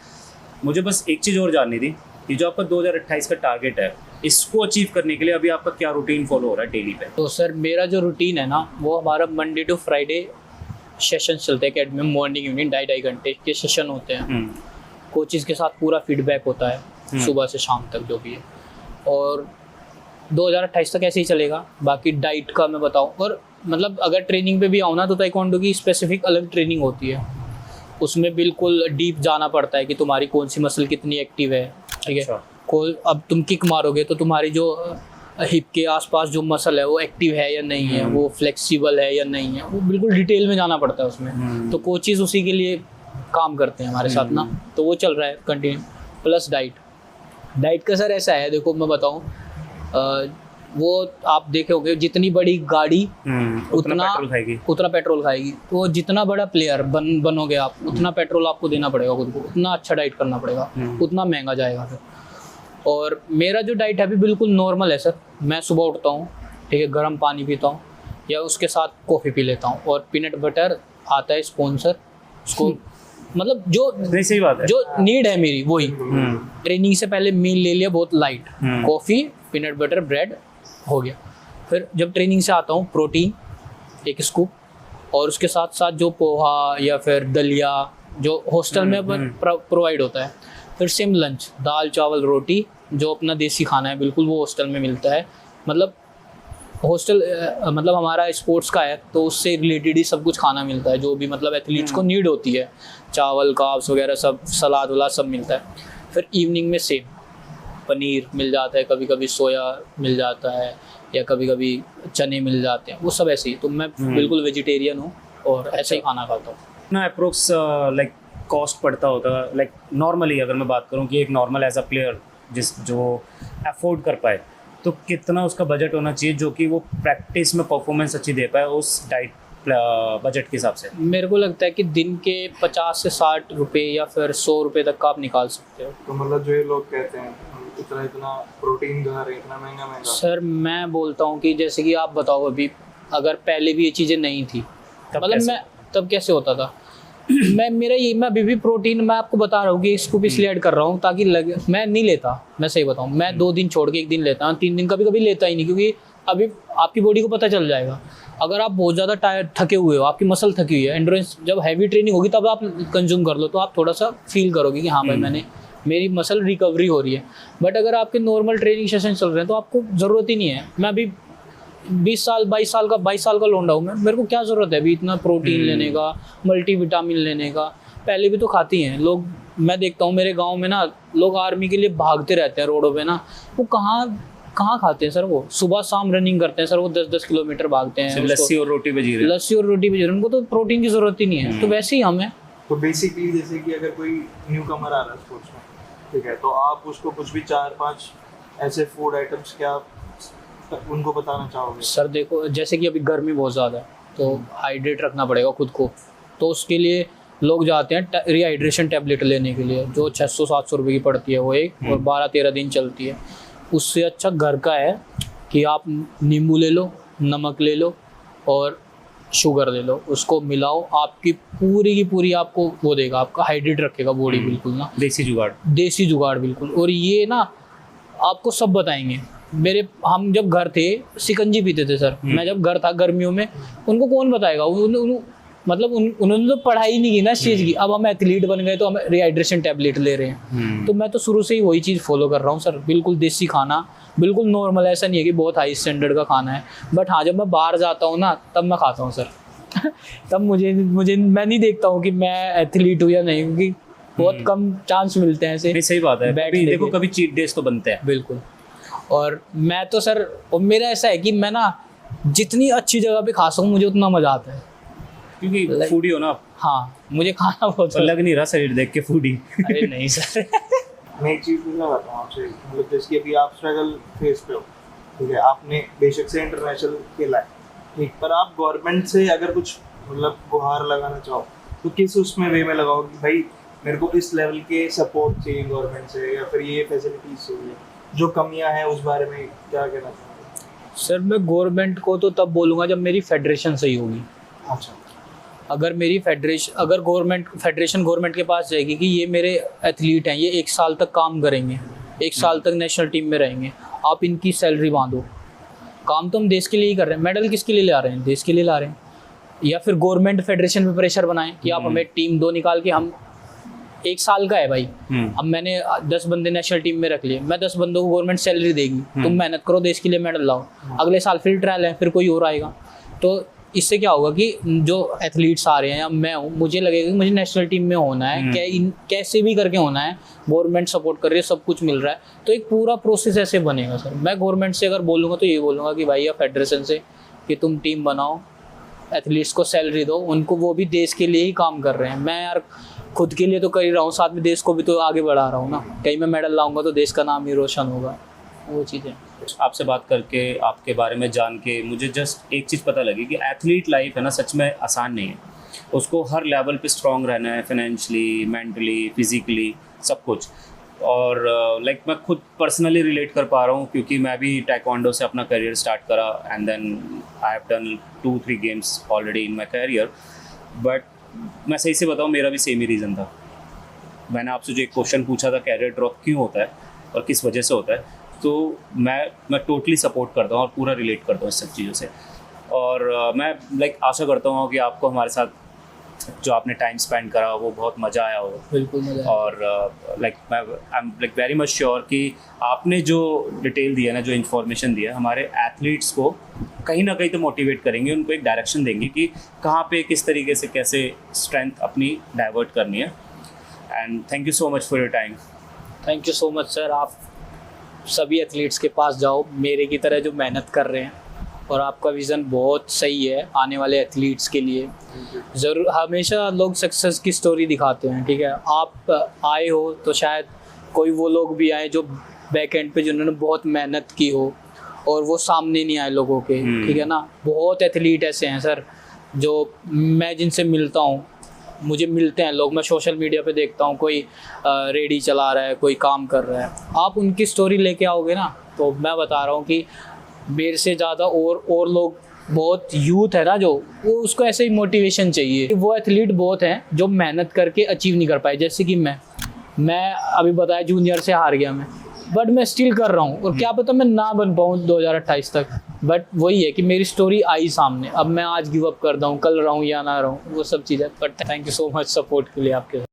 मुझे बस एक चीज़ और जाननी थी कि जो आपका 2028 का टारगेट है, इसको अचीव करने के लिए अभी आपका क्या रूटीन फॉलो हो रहा है डेली पे? तो सर मेरा जो रूटीन है ना, वो हमारा मंडे टू फ्राइडे सेशन चलते हैं अकेडमी में, मॉर्निंग इवनिंग 2.5 घंटे के सेशन होते हैं। कोचेज़ के साथ पूरा फीडबैक होता है सुबह से शाम तक जो भी है, और 2028 तक ऐसे ही चलेगा। बाकी डाइट का मैं बताऊँ, और मतलब अगर ट्रेनिंग पे भी आऊँ ना, तो ताइक्वांडो की स्पेसिफिक अलग ट्रेनिंग होती है, उसमें बिल्कुल डीप जाना पड़ता है कि तुम्हारी कौन सी मसल कितनी एक्टिव है, ठीक है। को अब तुम किक मारोगे तो तुम्हारी जो हिप के आसपास जो मसल है वो एक्टिव है या नहीं है, वो फ्लेक्सिबल है या नहीं है, वो बिल्कुल डिटेल में जाना पड़ता है उसमें। तो कोचेस उसी के लिए काम करते हैं हमारे साथ ना, तो वो चल रहा है कंटिन्यू। प्लस डाइट का सर ऐसा है, देखो मैं बताऊँ, वो आप देखे होंगे जितनी बड़ी गाड़ी उतना पेट्रोल खाएगी, तो जितना बड़ा प्लेयर बनोगे आप उतना पेट्रोल आपको देना पड़ेगा खुद को, उतना अच्छा डाइट करना पड़ेगा, उतना महंगा जाएगा फिर। और मेरा जो डाइट है अभी बिल्कुल नॉर्मल है सर। मैं सुबह उठता हूँ, ठीक है, गर्म पानी पीता हूँ या उसके साथ कॉफ़ी पी लेता हूँ, और पीनट बटर आता है स्पॉन्सर, उसको मतलब जो सही बात है, जो नीड है मेरी वही। ट्रेनिंग से पहले मील ले लिया बहुत light, coffee, peanut butter, bread हो गया। फिर जब ट्रेनिंग से आता हूँ प्रोटीन 1 स्कूप, और उसके साथ साथ जो पोहा या फिर दलिया जो हॉस्टल में प्रोवाइड होता है। फिर सेम लंच, दाल चावल रोटी, जो अपना देसी खाना है बिल्कुल वो हॉस्टल में मिलता है। मतलब हॉस्टल मतलब हमारा स्पोर्ट्स का है तो उससे रिलेटेड ही सब कुछ खाना मिलता है, जो भी मतलब एथलीट्स को नीड होती है, चावल कार्ब्स वगैरह सब, सलाद वलाद सब मिलता है। फिर इवनिंग में सेम पनीर मिल जाता है, कभी कभी सोया मिल जाता है, या कभी कभी चने मिल जाते हैं, वो सब ऐसे ही। तो मैं बिल्कुल वेजिटेरियन हूँ और ऐसे ही खाना खाता हूँ ना। अप्रोक्स लाइक कॉस्ट पड़ता होगा, लाइक नॉर्मली अगर मैं बात करूँ कि एक नॉर्मल एज अ प्लेयर जो अफोर्ड कर पाए, तो कितना उसका बजट होना चाहिए जो कि वो प्रैक्टिस में परफॉर्मेंस अच्छी दे पाए उस डाइट बजट के हिसाब से? मेरे को लगता है कि दिन के 50 से 60 रुपये या फिर 100 रुपये तक का आप निकाल सकते हो। तो मतलब जो ये लोग कहते हैं इतना प्रोटीन खा रहे हैं, इतना महंगा सर मैं बोलता हूँ कि जैसे कि आप बताओ, अभी अगर पहले भी ये चीज़ें नहीं थी, मतलब मैं तब कैसे होता था, मैं अभी भी प्रोटीन मैं आपको बता रहा हूँ कि इसको इसलिए ऐड कर रहा हूँ ताकि लगे, मैं नहीं लेता, मैं सही बताऊँ, मैं 2 दिन छोड़ के 1 दिन लेता हूँ, 3 दिन कभी कभी लेता ही नहीं, क्योंकि अभी आपकी बॉडी को पता चल जाएगा। अगर आप बहुत ज़्यादा टायर्ड थके हुए हो, आपकी मसल थकी हुई है, एंड्योरेंस जब हैवी ट्रेनिंग होगी तब आप कंज्यूम कर लो, तो आप थोड़ा सा फील करोगे कि हाँ भाई मेरी मसल रिकवरी हो रही है। बट अगर आपके नॉर्मल ट्रेनिंग सेशन चल रहे हैं तो आपको ज़रूरत ही नहीं है। मैं अभी 22 साल का लौंडा हूँ मैं, मेरे को क्या ज़रूरत है अभी इतना प्रोटीन लेने का, मल्टीविटामिन लेने का। पहले भी तो खाती हैं लोग, मैं देखता हूँ मेरे गांव में ना लोग आर्मी के लिए भागते रहते हैं रोडों पे ना, वो कहाँ खाते हैं सर, वो सुबह शाम रनिंग करते हैं सर, वो 10-10 किलोमीटर भागते हैं, लस्सी और रोटी पे जी रहे हैं, उनको तो प्रोटीन की ज़रूरत ही नहीं है। तो वैसे ही हमें तो बेसिकली जैसे कि अगर कोई न्यू कमर आ रहा है स्पोर्ट्स में, ठीक है, तो आप उसको कुछ भी 4-5 ऐसे फूड आइटम्स क्या उनको बताना चाहोगे? सर देखो, जैसे कि अभी गर्मी बहुत ज़्यादा है तो हाइड्रेट रखना पड़ेगा खुद को, तो उसके लिए लोग जाते हैं रिहाइड्रेशन टैबलेट लेने के लिए, जो 600-700 रुपये की पड़ती है वो एक, और 12-13 दिन चलती है। उससे अच्छा घर का है कि आप नींबू ले लो, नमक ले लो और शुगर ले लो, उसको मिलाओ, आपकी पूरी की पूरी आपको वो देगा, आपका हाइड्रेट रखेगा बॉडी बिल्कुल ना, देसी जुगाड़ बिल्कुल। और ये ना आपको सब बताएंगे। हम जब घर थे सिकंजी पीते थे सर, मैं जब घर था गर्मियों में, उनको कौन बताएगा, मतलब उन्होंने तो पढ़ाई नहीं की ना इस चीज़ की। अब हम एथलीट बन गए तो हम रिहाइड्रेशन टैबलेट ले रहे हैं। तो मैं तो शुरू से ही वही चीज़ फॉलो कर रहा हूँ सर, बिल्कुल देसी खाना, बिल्कुल नॉर्मल, ऐसा नहीं है कि बहुत हाई स्टैंडर्ड का खाना है। बट हाँ, जब मैं बाहर जाता हूँ ना तब मैं खाता हूँ सर तब मुझे मैं नहीं देखता हूँ कि मैं एथलीट हूँ या नहीं, क्योंकि बहुत कम चांस मिलते हैं ऐसे। सही बात है, देखो कभी चीट डेज तो बनते हैं। बिल्कुल। और मैं तो सर, और मेरा ऐसा है कि मैं ना जितनी अच्छी जगह पे खा सकूँ मुझे उतना मज़ा आता है, क्योंकि फूडी हो ना आप। हाँ, मुझे खाना बहुत लग नहीं रहा शरीर देख के फूडी। अरे नहीं सर मैं एक चीज़ पूछना चाहता हूँ आपसे, मतलब जैसे कि अभी आप स्ट्रगल फेस पे हो, ठीक है, आपने बेशक से इंटरनेशनल खेला है, ठीक, पर आप गवर्नमेंट से अगर कुछ मतलब गुहार लगाना चाहो तो किस उसमें वे में लगाओ कि भाई मेरे को इस लेवल के सपोर्ट चाहिए गवर्नमेंट से, या फिर ये फैसिलिटीज चाहिए, जो कमियां हैं उस बारे में क्या कहना चाहोगे? सर मैं गवर्नमेंट को तो तब बोलूँगा जब मेरी फेडरेशन सही होगी। अच्छा, अगर मेरी फेडरेशन गवर्नमेंट के पास जाएगी कि ये मेरे एथलीट हैं, ये 1 साल तक काम करेंगे, 1 साल तक नेशनल टीम में रहेंगे, आप इनकी सैलरी बांधो, काम तो हम देश के लिए ही कर रहे हैं, मेडल किसके लिए ला रहे हैं, देश के लिए ला रहे हैं। या फिर गवर्नमेंट फेडरेशन पे प्रेशर बनाएं कि आप हमें टीम 2 निकाल के, हम 1 साल का है भाई, अब मैंने 10 बंदे नेशनल टीम में रख लिए, मैं 10 बंदों को गवर्नमेंट सैलरी देगी, तुम मेहनत करो, देश के लिए मेडल लाओ, अगले साल फिर ट्रायल है, फिर कोई और आएगा। तो इससे क्या होगा कि जो एथलीट्स आ रहे हैं या मैं हूँ, मुझे लगेगा कि मुझे नेशनल टीम में होना है, कैसे भी करके होना है, गवर्नमेंट सपोर्ट कर रही है, सब कुछ मिल रहा है, तो एक पूरा प्रोसेस ऐसे बनेगा सर। मैं गवर्नमेंट से अगर बोलूँगा तो ये बोलूँगा कि भाई या फेडरेशन से कि तुम टीम बनाओ, एथलीट्स को सैलरी दो, उनको, वो भी देश के लिए ही काम कर रहे हैं। मैं यार खुद के लिए तो कर ही रहा हूँ, साथ में देश को भी तो आगे बढ़ा रहा हूँ ना। कहीं मैं मेडल लाऊंगा तो देश का नाम ही रोशन होगा, वो चीज़ें। आपसे बात करके, आपके बारे में जान के मुझे जस्ट एक चीज़ पता लगी कि एथलीट लाइफ है ना, सच में आसान नहीं है। उसको हर लेवल पे स्ट्रांग रहना है, फाइनेंशियली, मेंटली, फिजिकली, सब कुछ। और लाइक मैं खुद पर्सनली रिलेट कर पा रहा हूँ, क्योंकि मैं भी टाइक्वांडो से अपना करियर स्टार्ट करा and then I have done 2-3 games already in my career. But मैं सही से बताऊँ, मेरा भी सेम ही रीज़न था। मैंने आपसे जो एक क्वेश्चन पूछा था, कैरियर ड्रॉप क्यों होता है और किस वजह से होता है, तो मैं टोटली सपोर्ट करता हूँ और पूरा रिलेट करता हूँ इस सब चीज़ों से। और मैं लाइक आशा करता हूँ कि आपको हमारे साथ जो आपने टाइम स्पेंड करा वो बहुत मज़ा आया हो। बिल्कुल मज़ा आया। और लाइक मैं I am like very much sure कि आपने जो डिटेल दिया ना, जो इन्फॉर्मेशन दिया, हमारे एथलीट्स को कहीं ना कहीं तो मोटिवेट करेंगे, उनको एक डायरेक्शन देंगे कि कहाँ पे किस तरीके से कैसे स्ट्रेंथ अपनी डाइवर्ट करनी है। And thank you so much for your time. Thank you so much sir. आप सभी एथलीट्स के पास जाओ, मेरे की तरह जो मेहनत कर रहे हैं, और आपका विज़न बहुत सही है आने वाले एथलीट्स के लिए। ज़रूर, हमेशा लोग सक्सेस की स्टोरी दिखाते हैं, ठीक है। आप आए हो तो शायद कोई वो लोग भी आए जो बैक एंड पे, जिन्होंने बहुत मेहनत की हो और वो सामने नहीं आए लोगों के, ठीक है ना। बहुत एथलीट ऐसे हैं सर जो मैं जिनसे मिलता हूँ, मुझे मिलते हैं लोग, मैं सोशल मीडिया पे देखता हूँ, कोई रेडी चला रहा है, कोई काम कर रहा है, आप उनकी स्टोरी लेके आओगे ना, तो मैं बता रहा हूँ कि मेरे से ज़्यादा और लोग, बहुत यूथ है ना जो, वो उसको ऐसे ही मोटिवेशन चाहिए। वो एथलीट बहुत हैं जो मेहनत करके अचीव नहीं कर पाए, जैसे कि मैं अभी बताया जूनियर से हार गया मैं, बट मैं स्टिल कर रहा हूँ, और क्या पता मैं ना बन पाऊँ 2028 तक, बट वही है कि मेरी स्टोरी आई सामने। अब मैं आज गिव अप कर दूँ, कल रहूँ या ना रहूँ, वो सब चीज़ें। But thank you so much support के लिए आपके।